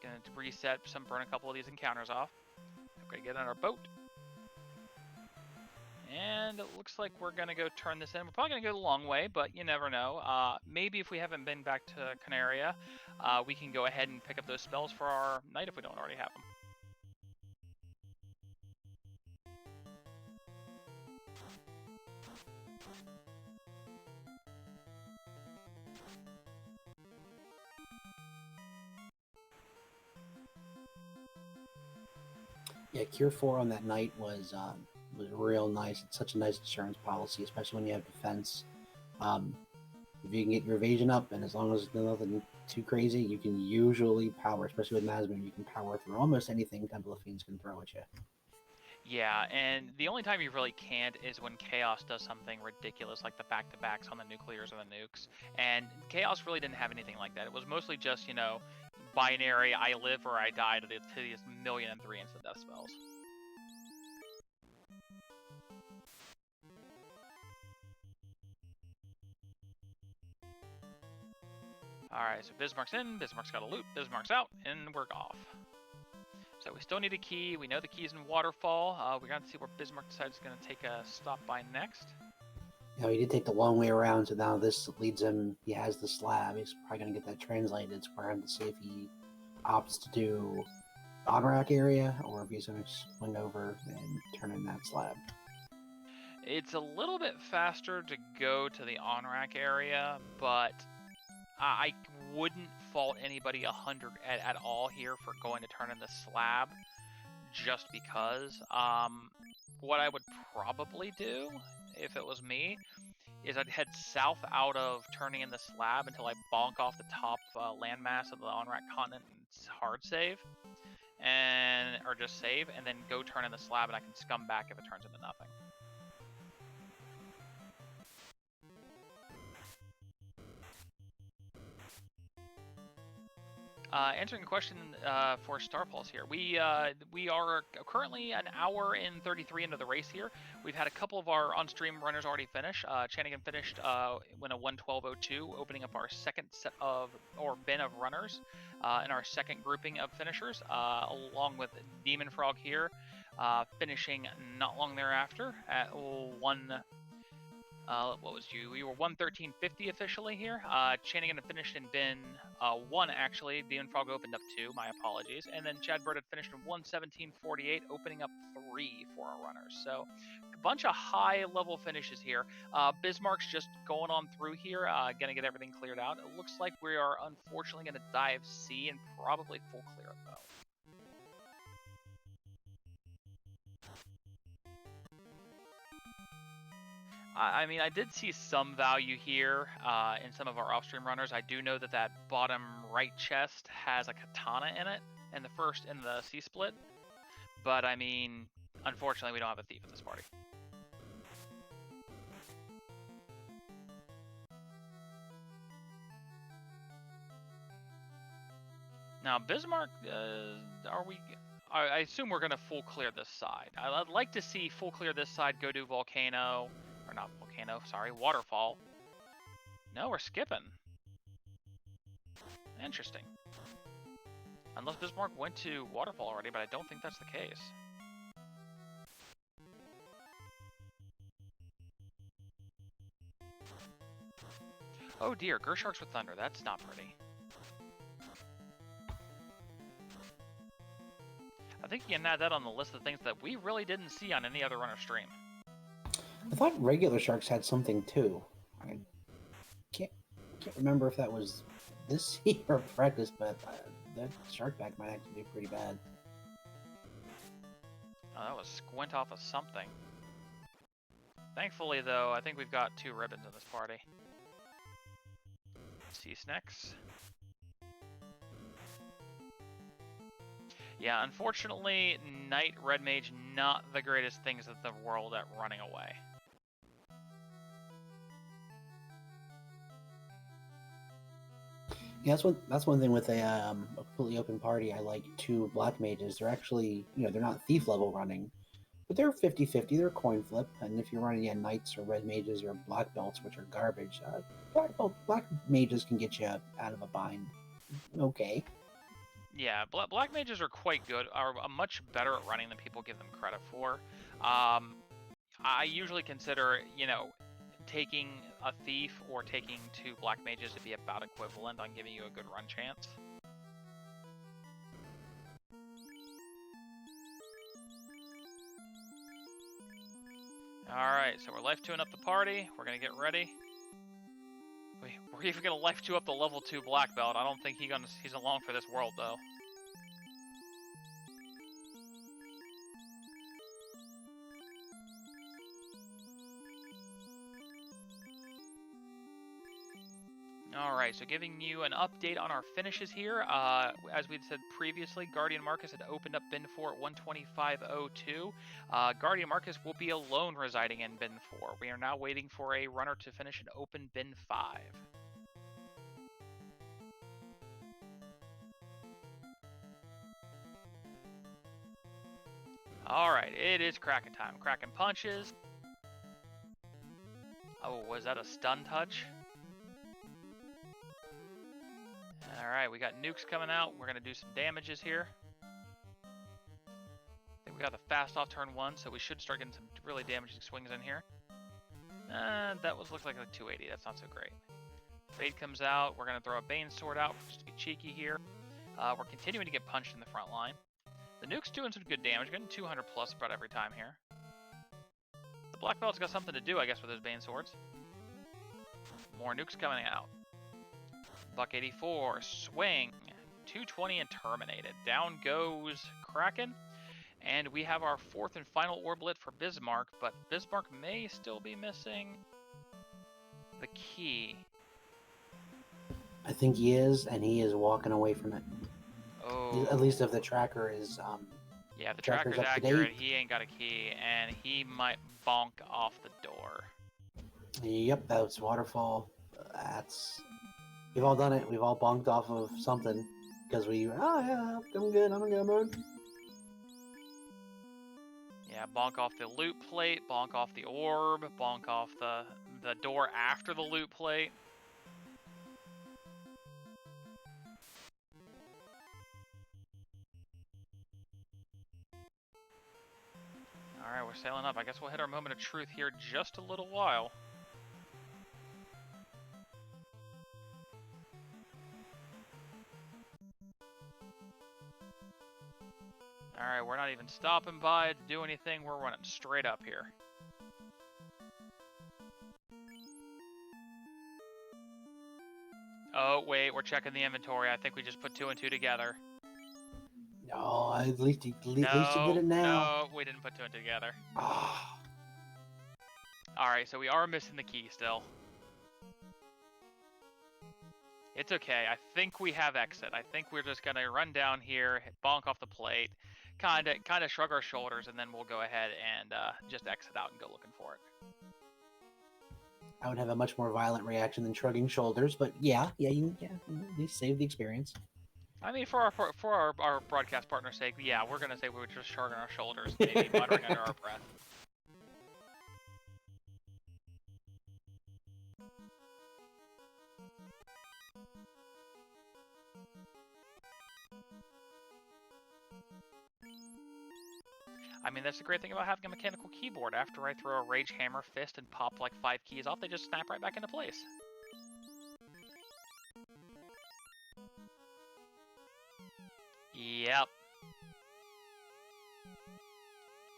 Going to reset, burn a couple of these encounters off. We're going to get on our boat. And it looks like we're going to go turn this in. We're probably going to go the long way, but you never know. Maybe if we haven't been back to Canaria, we can go ahead and pick up those spells for our knight if we don't already have them. Yeah, Cure 4 on that night was real nice. It's such a nice insurance policy, especially when you have defense. If you can get your evasion up, and as long as there's nothing too crazy, you can usually power, especially with Nazmir, you can power through almost anything Temple of Fiends can throw at you. Yeah, and the only time you really can't is when Chaos does something ridiculous like the back-to-backs on the nuclears or the nukes. And Chaos really didn't have anything like that. It was mostly just, you know, binary, I live or I die to these 1,000,003 instant death spells. Alright, so Bismarck's in, Bismarck's got a loot, Bismarck's out, and we're off. So we still need a key. We know the key's in Waterfall. We got to see where Bismarck decides he's going to take a stop by next. You know, he did take the long way around, so now this leads him. He has the slab. He's probably going to get that translated for him to see if he opts to do the on-rack area or if he's going to swing over and turn in that slab. It's a little bit faster to go to the on-rack area, but I wouldn't fault anybody 100 at all here for going to turn in the slab, just because. What I would probably do, if it was me, is I'd head south out of turning in the slab until I bonk off the top landmass of the on-rack continent and hard save, or just save, and then go turn in the slab, and I can scum back if it turns into nothing. Answering a question for Star Pulse here. We are currently an hour and 33 into the race here. We've had a couple of our on-stream runners already finish. Chanigan finished when a 1:12:02, opening up our second set of, or bin of runners, in our second grouping of finishers, along with Demon Frog here, finishing not long thereafter at what was you? We were 1:13:50 officially here. Chanigan had finished in bin 1, actually. Demon Frog opened up 2, my apologies. And then Chad Bird had finished in 1:17:48, opening up 3 for our runners. So, a bunch of high-level finishes here. Bismarck's just going on through here, gonna get everything cleared out. It looks like we are unfortunately gonna dive C and probably full clear it, though. I mean, I did see some value here in some of our off-stream runners. I do know that that bottom right chest has a katana in it, in the C-split. But I mean, unfortunately, we don't have a thief at this party. Now, Bismarck, I assume we're going to full clear this side. I'd like to see full clear this side, go do Volcano. Or not Volcano, sorry, Waterfall. No, we're skipping. Interesting. Unless Bismarck went to Waterfall already, but I don't think that's the case. Oh dear, Gersharks with Thunder. That's not pretty. I think you can add that on the list of things that we really didn't see on any other runner stream. I thought regular sharks had something too. I can't remember if that was this year or practice, but that shark back might actually be pretty bad. Oh, that was squint off of something. Thankfully, though, I think we've got 2 ribbons in this party. Sea snacks. Yeah, unfortunately, Knight, Red Mage, not the greatest things in the world at running away. Yeah, that's one thing with a completely open party. I like 2 black mages. They're actually, they're not thief level running, but they're 50-50. They're coin flip. And if you're running knights or red mages or black belts, which are garbage, black mages can get you out of a bind. Okay. Yeah, black mages are quite good, are much better at running than people give them credit for. I usually consider, taking a thief or taking 2 black mages to be about equivalent on giving you a good run chance. Alright, so we're life 2ing up the party. We're gonna get ready. We're even gonna life 2 up the level 2 black belt. I don't think he's along for this world, though. Alright, right, so giving you an update on our finishes here. As we said previously, Guardian Marcus had opened up bin 4 at 125.02. Guardian Marcus will be alone residing in bin 4. We are now waiting for a runner to finish and open bin 5. Alright, it is Kraken time. Kraken punches. Oh, was that a stun touch? Alright, we got nukes coming out. We're going to do some damages here. I think we got the fast off turn 1, so we should start getting some really damaging swings in here. That looks like a 280. That's not so great. Fade comes out. We're going to throw a Bane Sword out just to be cheeky here. We're continuing to get punched in the front line. The nuke's doing some good damage, getting 200 plus about every time here. The Black Belt's got something to do, I guess, with those Bane Swords. More nukes coming out. Buck 84, swing, 220 and terminated. Down goes Kraken, and we have our 4th and final orblet for Bismarck, but Bismarck may still be missing the key. I think he is, and he is walking away from it. Oh. At least if the tracker is. Yeah, the tracker's tracker's up to accurate. date. He ain't got a key, and he might bonk off the door. Yep, that's waterfall. That's. We've all done it. We've all bonked off of something because we. Oh yeah, I'm good. I'm in good mode. Yeah, bonk off the loot plate, bonk off the orb, bonk off the door after the loot plate. Alright, we're sailing up. I guess we'll hit our moment of truth here just a little while. Alright, we're not even stopping by to do anything. We're running straight up here. Oh, wait, we're checking the inventory. I think we just put 2 and 2 together. No, at least you did it now. No, we didn't put 2 and 2 together. Ah. Alright, so we are missing the key still. It's okay. I think we have exit. I think we're just gonna run down here, bonk off the plate, kind of shrug our shoulders, and then we'll go ahead and just exit out and go looking for it. I would have a much more violent reaction than shrugging shoulders, but yeah, at least save the experience. I mean, for our broadcast partner's sake, yeah, we're gonna say we were just shrugging our shoulders, maybe muttering under our breath. I mean, that's the great thing about having a mechanical keyboard. After I throw a Rage Hammer Fist and pop like 5 keys off, they just snap right back into place. Yep.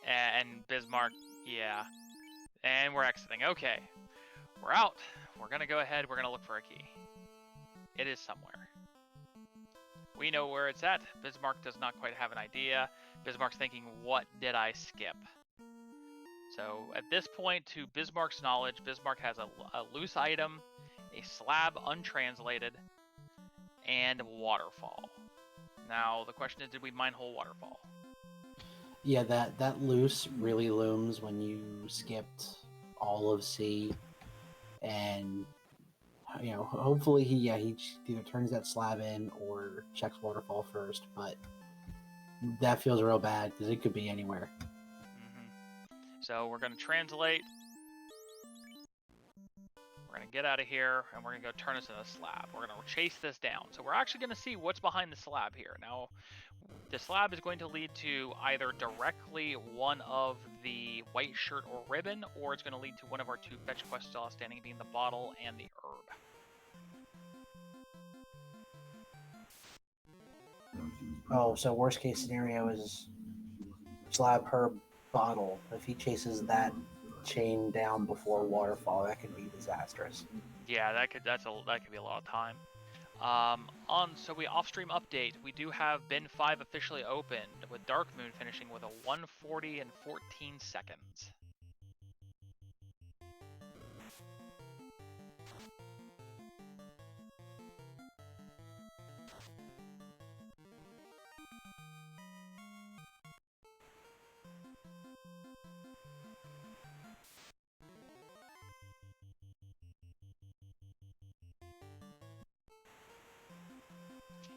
And Bismarck, yeah. And we're exiting. Okay. We're out. We're gonna go ahead, we're gonna look for a key. It is somewhere. We know where it's at. Bismarck does not quite have an idea. Bismarck's thinking, what did I skip? So at this point, to Bismarck's knowledge, Bismarck has a loose item, a slab untranslated, and waterfall. Now, the question is, did we mine whole waterfall? Yeah, that loose really looms when you skipped all of C, and hopefully he either turns that slab in or checks waterfall first, but that feels real bad because it could be anywhere. So we're going to translate. We're going to get out of here, and we're going to go turn this into a slab. We're going to chase this down. So we're actually going to see what's behind the slab here. Now, the slab is going to lead to either directly one of the white shirt or ribbon, or it's going to lead to one of our 2 fetch quests still outstanding, being the bottle and the herb. Oh, so worst case scenario is slab, herb, bottle. If he chases that chain down before waterfall, that could be disastrous. Yeah, that could be a lot of time. So we off-stream update. We do have bin 5 officially opened, with Dark Moon finishing with a 140 and 14 seconds.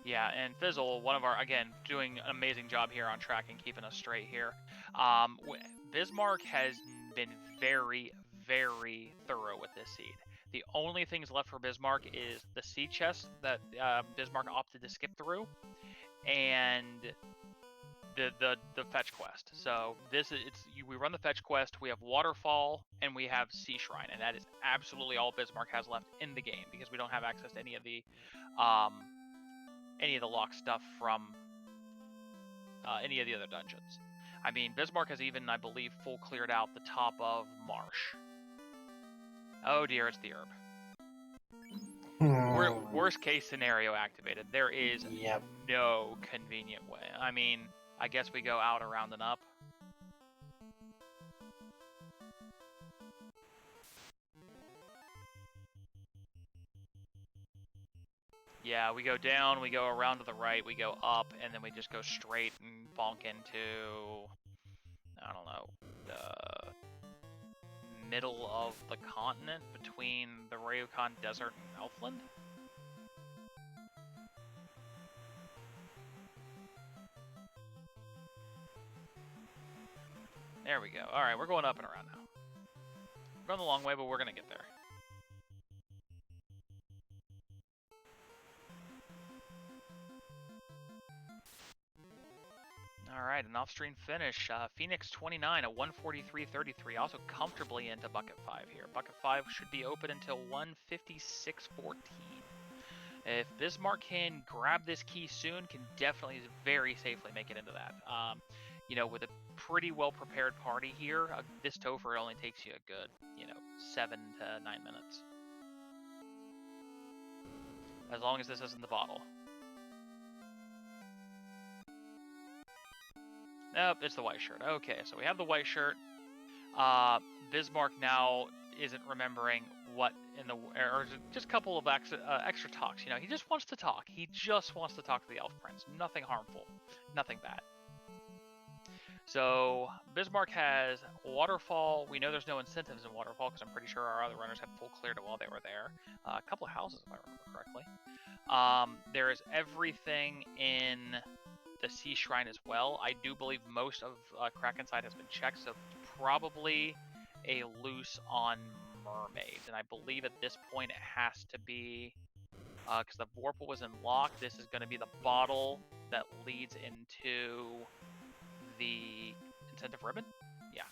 Yeah, and Fizzle, one of our, again, doing an amazing job here on track and keeping us straight here. Bismarck has been very, very thorough with this seed. The only things left for Bismarck is the seed chest that Bismarck opted to skip through, and the fetch quest. So we run the fetch quest, we have Waterfall, and we have Sea Shrine, and that is absolutely all Bismarck has left in the game because we don't have access to any of the locked stuff from any of the other dungeons. I mean, Bismarck has even, I believe, full cleared out the top of Marsh. Oh dear, it's the herb. Worst case scenario activated. There is Yep. no convenient way. I mean, I guess we go out, around, and up. Yeah, we go down, we go around to the right, we go up, and then we just go straight and bonk into, I don't know, the middle of the continent between the Ryokan Desert and Elfland? There we go. Alright, we're going up and around now. We're going the long way, but we're going to get there. Alright, an off-stream finish. Phoenix 29 at 143.33, also comfortably into Bucket 5 here. Bucket 5 should be open until 156.14. If Bismarck can grab this key soon, can definitely very safely make it into that. You know, with a pretty well-prepared party here, this Topher only takes you a good, 7 to 9 minutes. As long as this isn't the bottle. Nope, it's the white shirt. Okay, so we have the white shirt. Bismarck now isn't remembering what in the... or just a couple of extra talks, he just wants to talk. He just wants to talk to the Elf Prince. Nothing harmful. Nothing bad. So, Bismarck has Waterfall. We know there's no incentives in Waterfall because I'm pretty sure our other runners had full cleared it while they were there. A couple of houses, if I remember correctly. There is everything in the Sea Shrine as well. I do believe most of Krakenside has been checked, so probably a loose on Mermaids. And I believe at this point it has to be, because the Vorpal was unlocked, this is going to be the bottle that leads into the incentive ribbon? Yeah.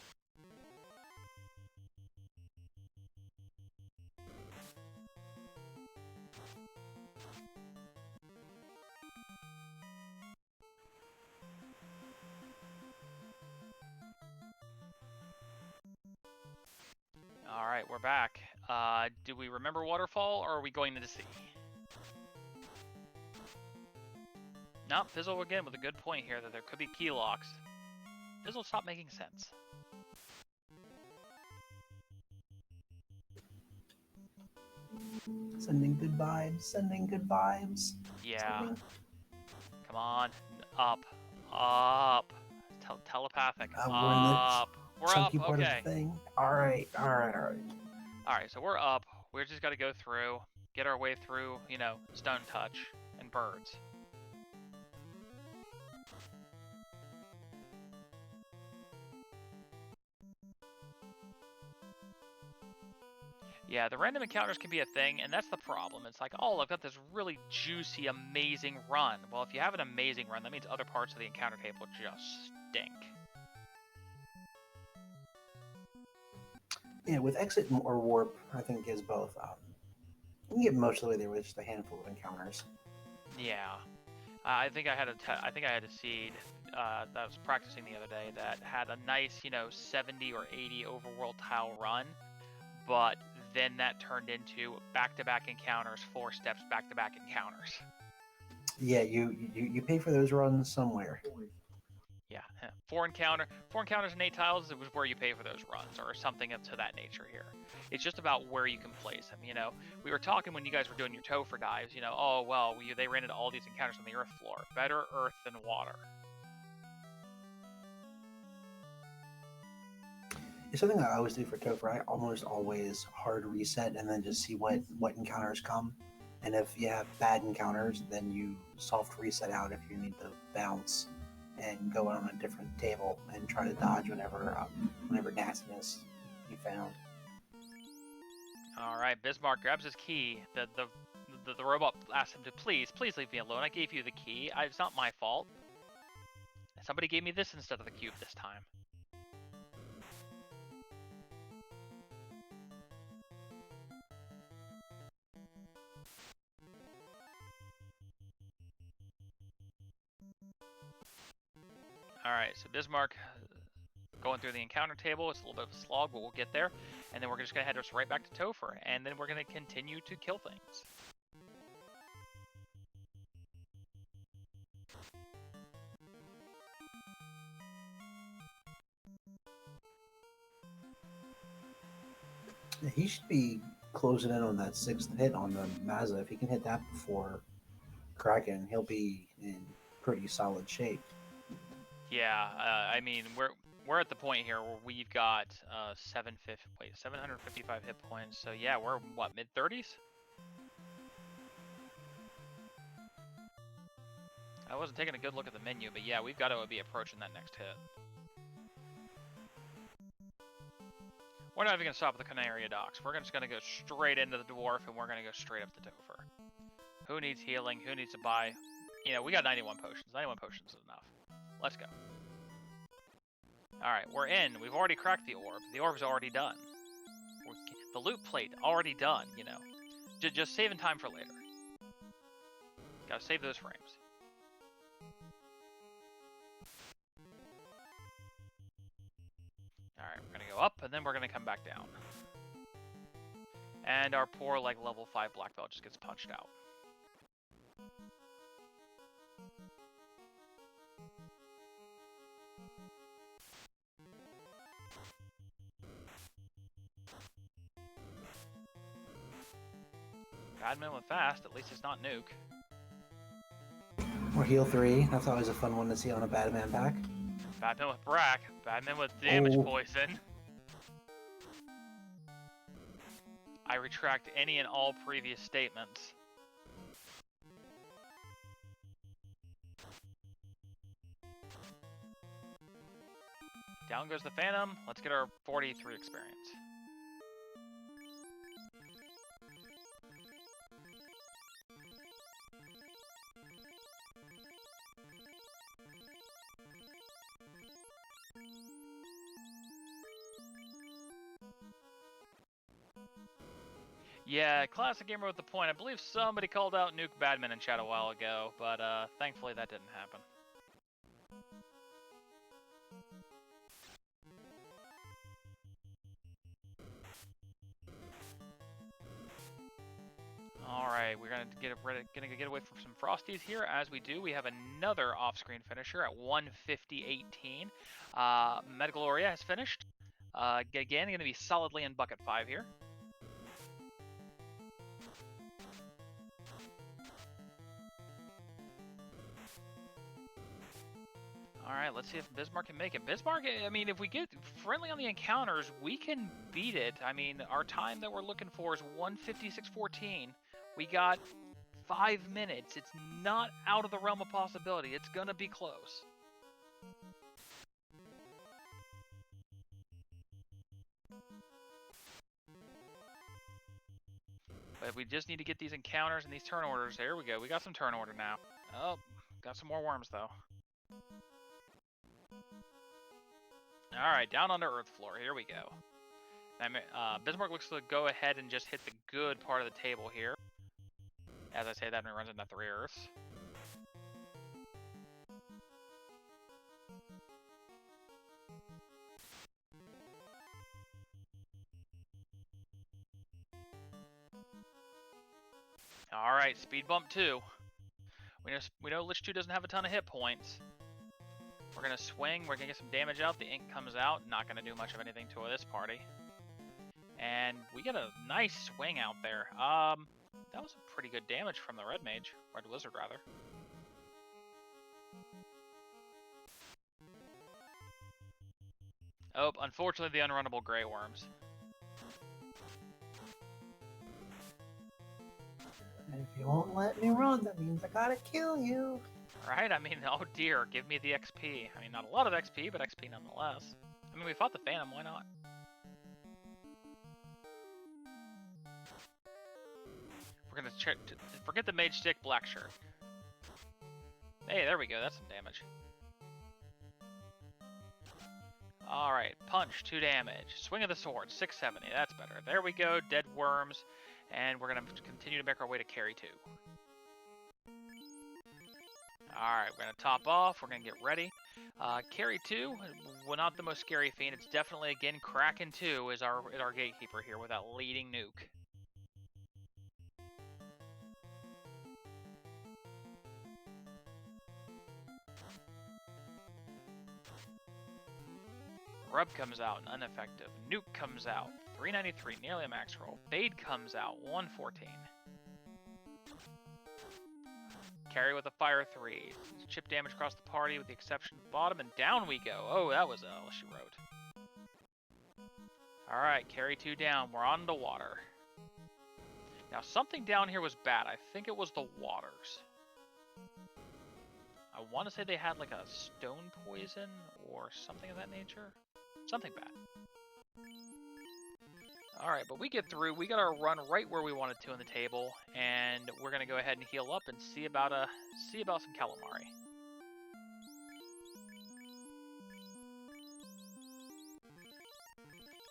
Alright, we're back. Do we remember Waterfall, or are we going to the sea? Nope, Fizzle again with a good point here that there could be key locks. Fizzle, stop making sense. Sending good vibes, sending good vibes. Yeah. Sending... Come on. Up. Up. Telepathic. We're in the Up. We're up, chunky part okay. of the thing. Alright. Alright, so we're up. We're just gotta go through, get our way through, Stone Touch and birds. Yeah, the random encounters can be a thing, and that's the problem. It's like, oh, I've got this really juicy, amazing run. Well, if you have an amazing run, that means other parts of the encounter table just stink. Yeah, with exit or warp, I think is both. You can get most of the way there with just a handful of encounters. Yeah, I think I had a seed that I was practicing the other day that had a nice, 70 or 80 overworld tile run, but then that turned into back-to-back encounters, 4 steps, back-to-back encounters. Yeah, you pay for those runs somewhere. Yeah, 4 encounters and 8 tiles is where you pay for those runs, or something to that nature here. It's just about where you can place them. We were talking when you guys were doing your Topher dives. Oh well, they ran into all these encounters on the earth floor. Better earth than water. It's something I always do for Topher. I almost always hard reset and then just see what encounters come. And if you have bad encounters, then you soft reset out if you need to bounce and go on a different table and try to dodge whenever nastiness you found. All right, Bismarck grabs his key. The robot asks him to please leave me alone. I gave you the key. It's not my fault. Somebody gave me this instead of the cube this time. Alright, so Bismarck going through the encounter table. It's a little bit of a slog, but we'll get there. And then we're just going to head us right back to Topher. And then we're going to continue to kill things. He should be closing in on that 6th hit on the Mazda. If he can hit that before Kraken, he'll be in pretty solid shape. Yeah, I mean, we're at the point here where we've got 755 hit points. So yeah, we're what, mid-30s? I wasn't taking a good look at the menu, but yeah, we've got to be approaching that next hit. We're not even going to stop at the Canaria docks. We're just going to go straight into the Dwarf, and we're going to go straight up to Topher. Who needs healing? Who needs to buy? You know, we got 91 potions. 91 potions is enough. Let's go. Alright, we're in. We've already cracked the orb. The orb's already done. The loot plate, already done, you know. Just saving time for later. Gotta save those frames. Alright, we're gonna go up, and then we're gonna come back down. And our poor, like, level 5 black belt just gets punched out. Badman went fast, at least it's not Nuke. Or heal 3. That's always a fun one to see on a Badman pack. Badman with Brack, Badman with damage Oh. poison. I retract any and all previous statements. Down goes the Phantom. Let's get our 43 experience. Yeah, Classic Gamer with the point. I believe somebody called out Nuke Badman in chat a while ago, but thankfully that didn't happen. Alright, we're gonna get away from some Frosties here. As we do, we have another off-screen finisher at 150.18. Metagloria has finished. Again, gonna be solidly in bucket 5 here. Alright, let's see if Bismarck can make it. Bismarck, I mean, if we get friendly on the encounters, we can beat it. I mean, our time that we're looking for is 156.14. We got 5 minutes. It's not out of the realm of possibility. It's gonna be close. But we just need to get these encounters and these turn orders. There we go. We got some turn order now. Oh, got some more worms, though. Alright, down onto Earth floor. Here we go. Bismarck looks to go ahead and just hit the good part of the table here. As I say that, and it runs into 3 Earths. Alright, speed bump 2. We know Lich 2 doesn't have a ton of hit points. We're gonna swing, we're gonna get some damage out, the ink comes out, not gonna do much of anything to this party. And we get a nice swing out there. That was a pretty good damage from the Red Wizard rather. Oh, unfortunately the unrunnable Grey Worms. If You won't let me run. That means I gotta kill you. Right? I mean, oh dear, give me the XP. I mean, not a lot of XP, but XP nonetheless. I mean, we fought the Phantom, why not? We're gonna check. Forget the Mage Stick, Black Shirt. Hey, there we go, that's some damage. Alright, punch, 2 damage. Swing of the sword, 670, that's better. There we go, dead worms. And we're gonna continue to make our way to carry 2. Alright, we're gonna top off, we're gonna get ready. Carry 2, well, not the most scary fiend. It's definitely, again, Kraken 2 is our gatekeeper here with that leading nuke. Rub comes out, ineffective. Nuke comes out, 393, nearly a max roll. Fade comes out, 114. Carry with a fire 3. Chip damage across the party with the exception of the bottom, and down we go. Oh, that was all she wrote. Alright, carry 2 down. We're on the water. Now, something down here was bad. I think it was the waters. I want to say they had like a stone poison or something of that nature. Something bad. Alright, but we get through. We got our run right where we wanted to on the table, and we're going to go ahead and heal up and see about some calamari.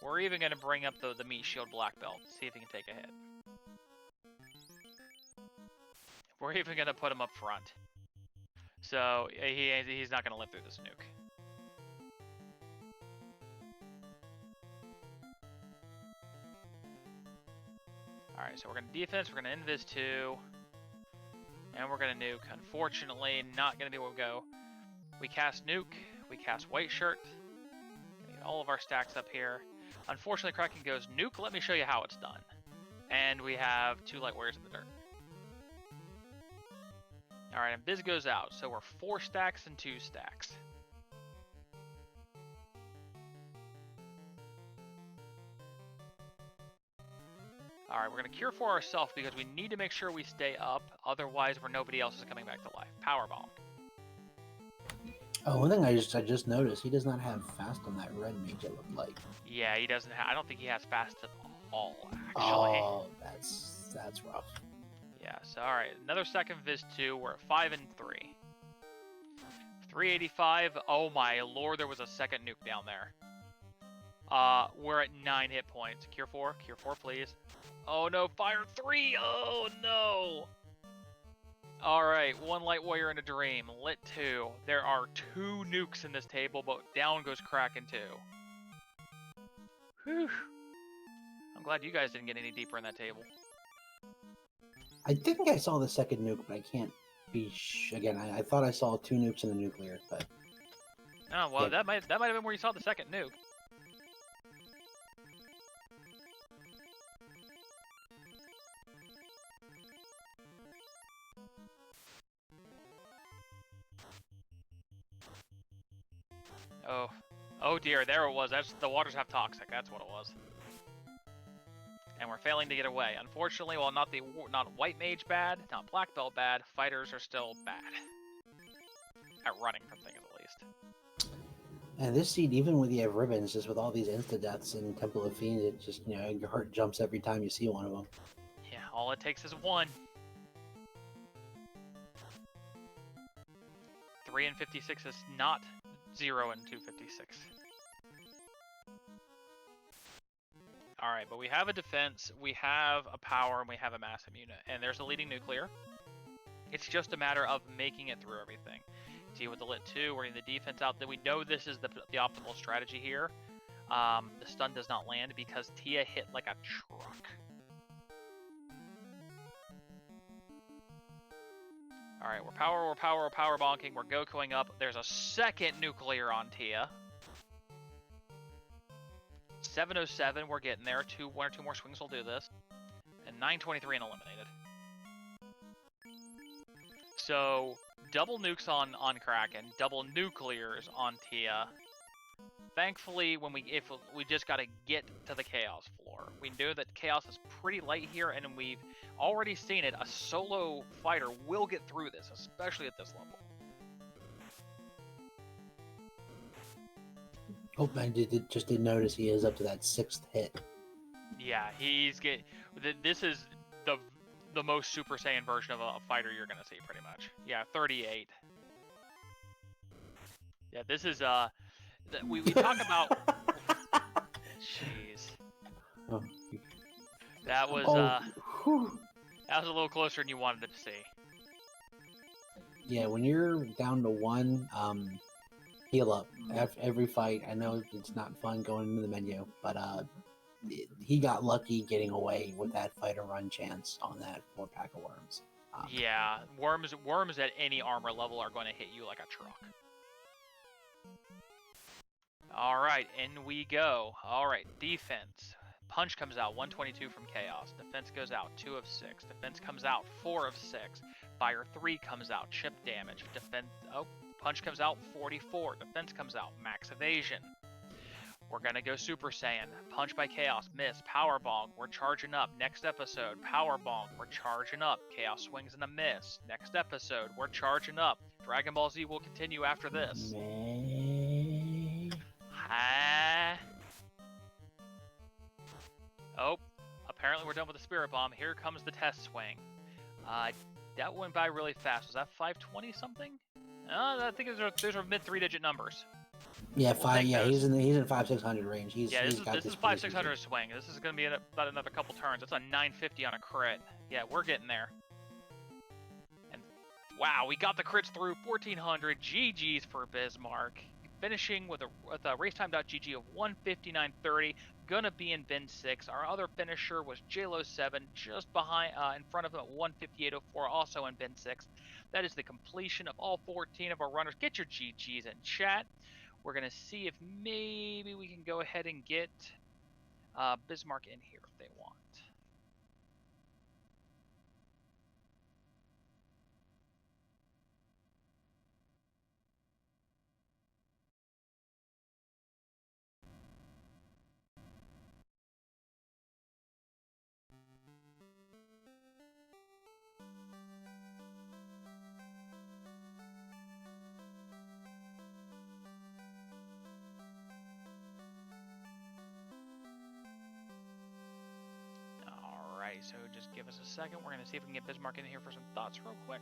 We're even going to bring up the meat shield black belt, see if he can take a hit. We're even going to put him up front. So, he's not going to live through this nuke. Alright, so we're going to defense, we're going to invis 2, and we're going to nuke. Unfortunately, not going to be able to go. We cast nuke, we cast white shirt. Get all of our stacks up here. Unfortunately, Kraken goes nuke, let me show you how it's done. And we have 2 light warriors in the dirt. Alright, and Biz goes out, so we're 4 stacks and 2 stacks. Alright, we're going to cure for ourselves because we need to make sure we stay up, otherwise where nobody else is coming back to life. Power bomb. Oh, one thing I just noticed, he does not have fast on that red mage, it looked like. Yeah, he doesn't have, I don't think he has fast at all, actually. Oh, that's rough. Yeah, so alright, another second Viz 2, we're at 5 and 3. 385, oh my lord, there was a second nuke down there. We're at 9 hit points. Cure 4 please. Oh no, fire 3, oh no! Alright, 1 light warrior and a dream, lit 2. There are 2 nukes in this table, but down goes Kraken 2. Whew. I'm glad you guys didn't get any deeper in that table. I think I saw the second nuke, but I can't be again. I thought I saw 2 nukes in the nuclear, but Oh well, yeah. that might have been where you saw the second nuke. Oh dear, there it was. That's the waters have toxic. That's what it was. And we're failing to get away. Unfortunately, while not white mage bad, not black belt bad, fighters are still bad at running from things at least. and this seed, even with you have ribbons, just with all these insta deaths in Temple of Fiends, it just your heart jumps every time you see one of them. Yeah, all it takes is 1. 3 and 56 is not 0 and 256. Alright, but we have a defense, we have a power, and we have a massive unit. And there's a leading nuclear. It's just a matter of making it through everything. See, with the lit 2, we're in the defense out. That we know this is the optimal strategy here. The stun does not land because Tia hit like a truck. Alright, we're power bonking, we're Gokuing up. There's a second nuclear on Tia. 707, we're getting there. 1 or 2 more swings will do this. And 923 and eliminated. So, double nukes on Kraken, double nuclears on Tia. Thankfully, if we just got to get to the chaos floor. We know that chaos is pretty light here, and we've already seen it. A solo fighter will get through this, especially at this level. Oh, I just did notice he is up to that 6th hit. Yeah, this is the most Super Saiyan version of a fighter you're gonna see, pretty much. Yeah, 38. Yeah, this is we talk about. Jeez, Oh, that was whew. that was a little closer than you wanted it to see. Yeah, when you're down to 1, heal up. Every fight, I know it's not fun going into the menu, but he got lucky getting away with that fighter run chance on that 4-pack of worms. Yeah, worms at any armor level are going to hit you like a truck. All right, in we go. All right, defense. Punch comes out, 122 from Chaos. Defense goes out, 2 of 6. Defense comes out, 4 of 6. Fire 3 comes out, chip damage. Punch comes out, 44. Defense comes out, max evasion. We're gonna go Super Saiyan. Punch by Chaos, miss. Power Bonk, we're charging up. Next episode, Power Bonk, we're charging up. Chaos swings and a miss. Next episode, we're charging up. Dragon Ball Z will continue after this. Oh, apparently we're done with the Spirit Bomb. Here comes the test swing. That went by really fast. Was that 520 something? I think those are mid 3-digit numbers. Yeah, he's in 5-600 range. This is 5-600 swing. This is gonna be about another couple turns. That's a 950 on a crit. Yeah, we're getting there. And wow, we got the crits through. 1400. GG's for Bismarck. Finishing with a racetime.gg of 159.30. Gonna be in bin 6. Our other finisher was JLo7, just behind, in front of him at 158.04, also in bin 6. That is the completion of all 14 of our runners. Get your GGs in chat. We're gonna see if maybe we can go ahead and get Bismarck in here if they want. So just give us a second. We're going to see if we can get Bismarck in here for some thoughts real quick.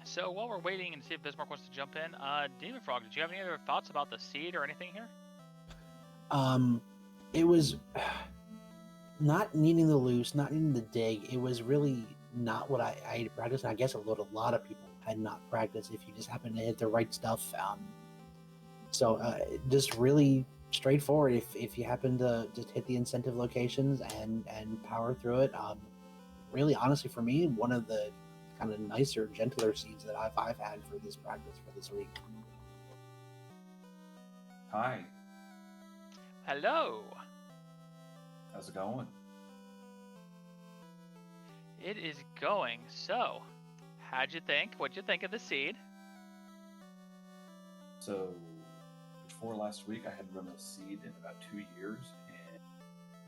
So while we're waiting and see if Bismarck wants to jump in, Demon Frog, did you have any other thoughts about the seed or anything here? It was not needing the loose, not needing the dig. It was really not what I had practiced. And I guess a lot of people had not practiced if you just happen to hit the right stuff. So just really straightforward. If you happen to just hit the incentive locations and power through it, really honestly for me, one of the kind of nicer, gentler seeds that I've had for this practice for this week. Hi. Hello. How's it going? It is going. So, how'd you think? What'd you think of the seed? So, before last week, I had run a seed in about 2 years, and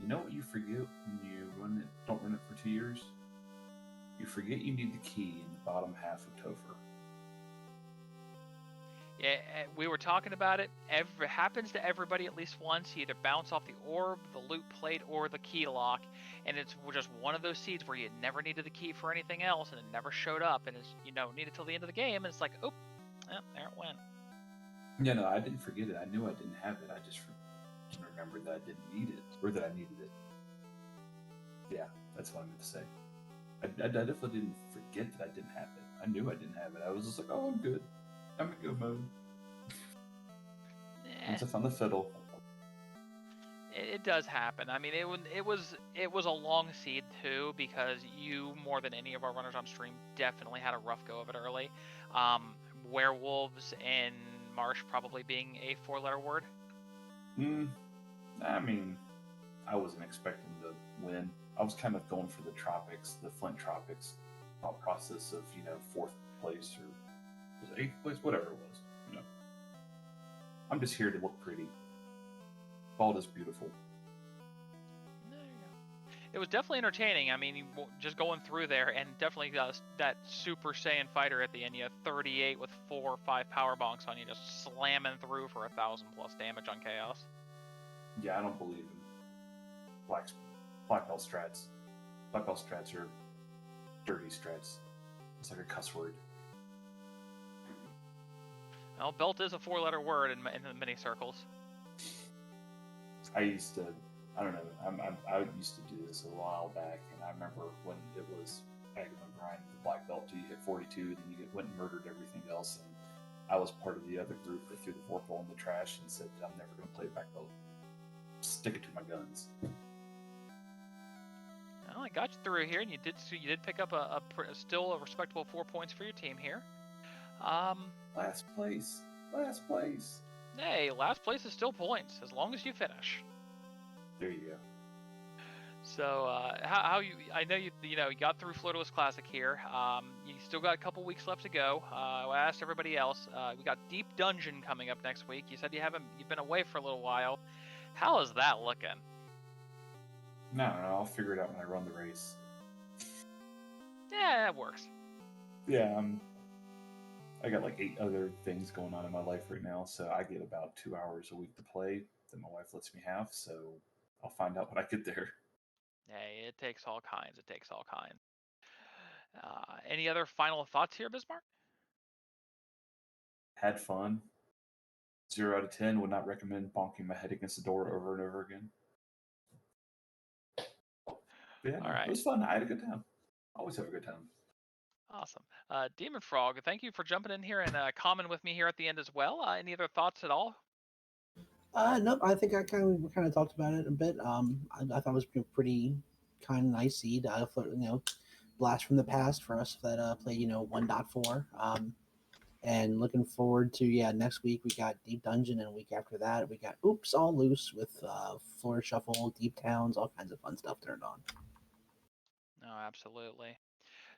you know what you forget when you don't run it for 2 years? You forget you need the key in the bottom half of Topher. Yeah, we were talking about it. It happens to everybody at least once. You either bounce off the orb, the loot plate, or the key lock, and it's just one of those seeds where you never needed the key for anything else, and it never showed up, and it's needed till the end of the game, and it's like, oh, there it went. Yeah, no, I didn't forget it. I knew I didn't have it. I just didn't remember that I didn't need it, or that I needed it. Yeah, that's what I meant to say. I definitely didn't forget that I didn't have it. I knew I didn't have it. I was just like, oh, I'm good. I'm in go mode. Once I found the fiddle. It does happen. I mean, it was a long seed too because you more than any of our runners on stream definitely had a rough go of it early. Werewolves in Marsh probably being a four-letter word. Mm, I mean, I wasn't expecting to win. I was kind of going for the tropics, the Flint tropics, thought process of fourth place or was it eighth place, whatever it was. I'm just here to look pretty. Bald is beautiful. There you go. It was definitely entertaining. I mean, just going through there, and definitely that Super Saiyan fighter at the end. You had 38 with 4 or 5 power bonks on you, just slamming through for 1,000+ damage on Chaos. Yeah, I don't believe in black black belt strats. Black belt strats are dirty strats. It's like a cuss word. Well, belt is a 4-letter word in the many circles. I used to, I don't know, I used to do this a while back, and I remember when it was back in the grind, the black belt, you hit 42, then you went and murdered everything else, and I was part of the other group that threw the vorpal in the trash and said that I'm never going to play black belt. Stick it to my guns. Well, I got you through here, and you did pick up still a respectable 4 points for your team here. Last place. Hey, last place is still points as long as you finish. There you go. So how you? I know you got through Floaterless Classic here. You still got a couple weeks left to go. I asked everybody else. We got Deep Dungeon coming up next week. You said you've been away for a little while. How is that looking? No, I'll figure it out when I run the race. Yeah, it works. Yeah, I got like 8 other things going on in my life right now, so I get about 2 hours a week to play that my wife lets me have. So I'll find out when I get there. Hey, it takes all kinds. It takes all kinds. Any other final thoughts here, Bismarck? Had fun. 0 out of 10. Would not recommend bonking my head against the door over and over again. But yeah, All right. It was fun. I had a good time. Always have a good time. Awesome. Demon Frog, thank you for jumping in here and commenting with me here at the end as well. Any other thoughts at all? Nope. I think we kind of talked about it a bit. I thought it was pretty kind of nice seed. Blast from the past for us that play 1.4. And looking forward to next week we got Deep Dungeon, and a week after that we got Oops All Loose with Floor Shuffle, Deep Towns, all kinds of fun stuff turned on. No, absolutely.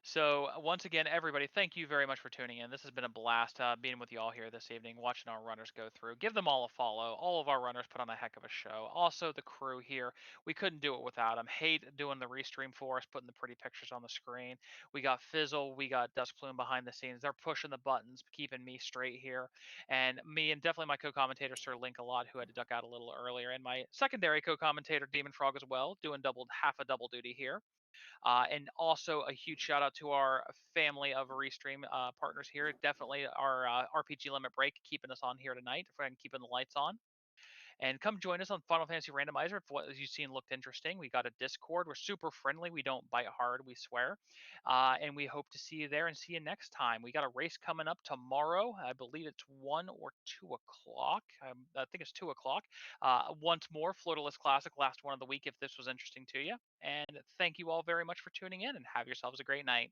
So once again, everybody, thank you very much for tuning in. This has been a blast being with you all here this evening, watching our runners go through. Give them all a follow. All of our runners put on a heck of a show. Also, the crew here, we couldn't do it without them. Hate doing the restream for us, putting the pretty pictures on the screen. We got Fizzle, we got Dusk Plume behind the scenes. They're pushing the buttons, keeping me straight here. And me and definitely my co-commentator, Sir Link a lot, who had to duck out a little earlier. And my secondary co-commentator, Demon Frog as well, doing half a double duty here. And also a huge shout out to our family of Restream partners here. Definitely our RPG Limit Break keeping us on here tonight and keeping the lights on. And come join us on Final Fantasy Randomizer if what you've seen looked interesting. We got a Discord. We're super friendly. We don't bite hard, we swear. And we hope to see you there and see you next time. We got a race coming up tomorrow. I believe it's 1 or 2 o'clock. I think it's 2 o'clock. Once more, Floaterless Classic, last one of the week if this was interesting to you. And thank you all very much for tuning in and have yourselves a great night.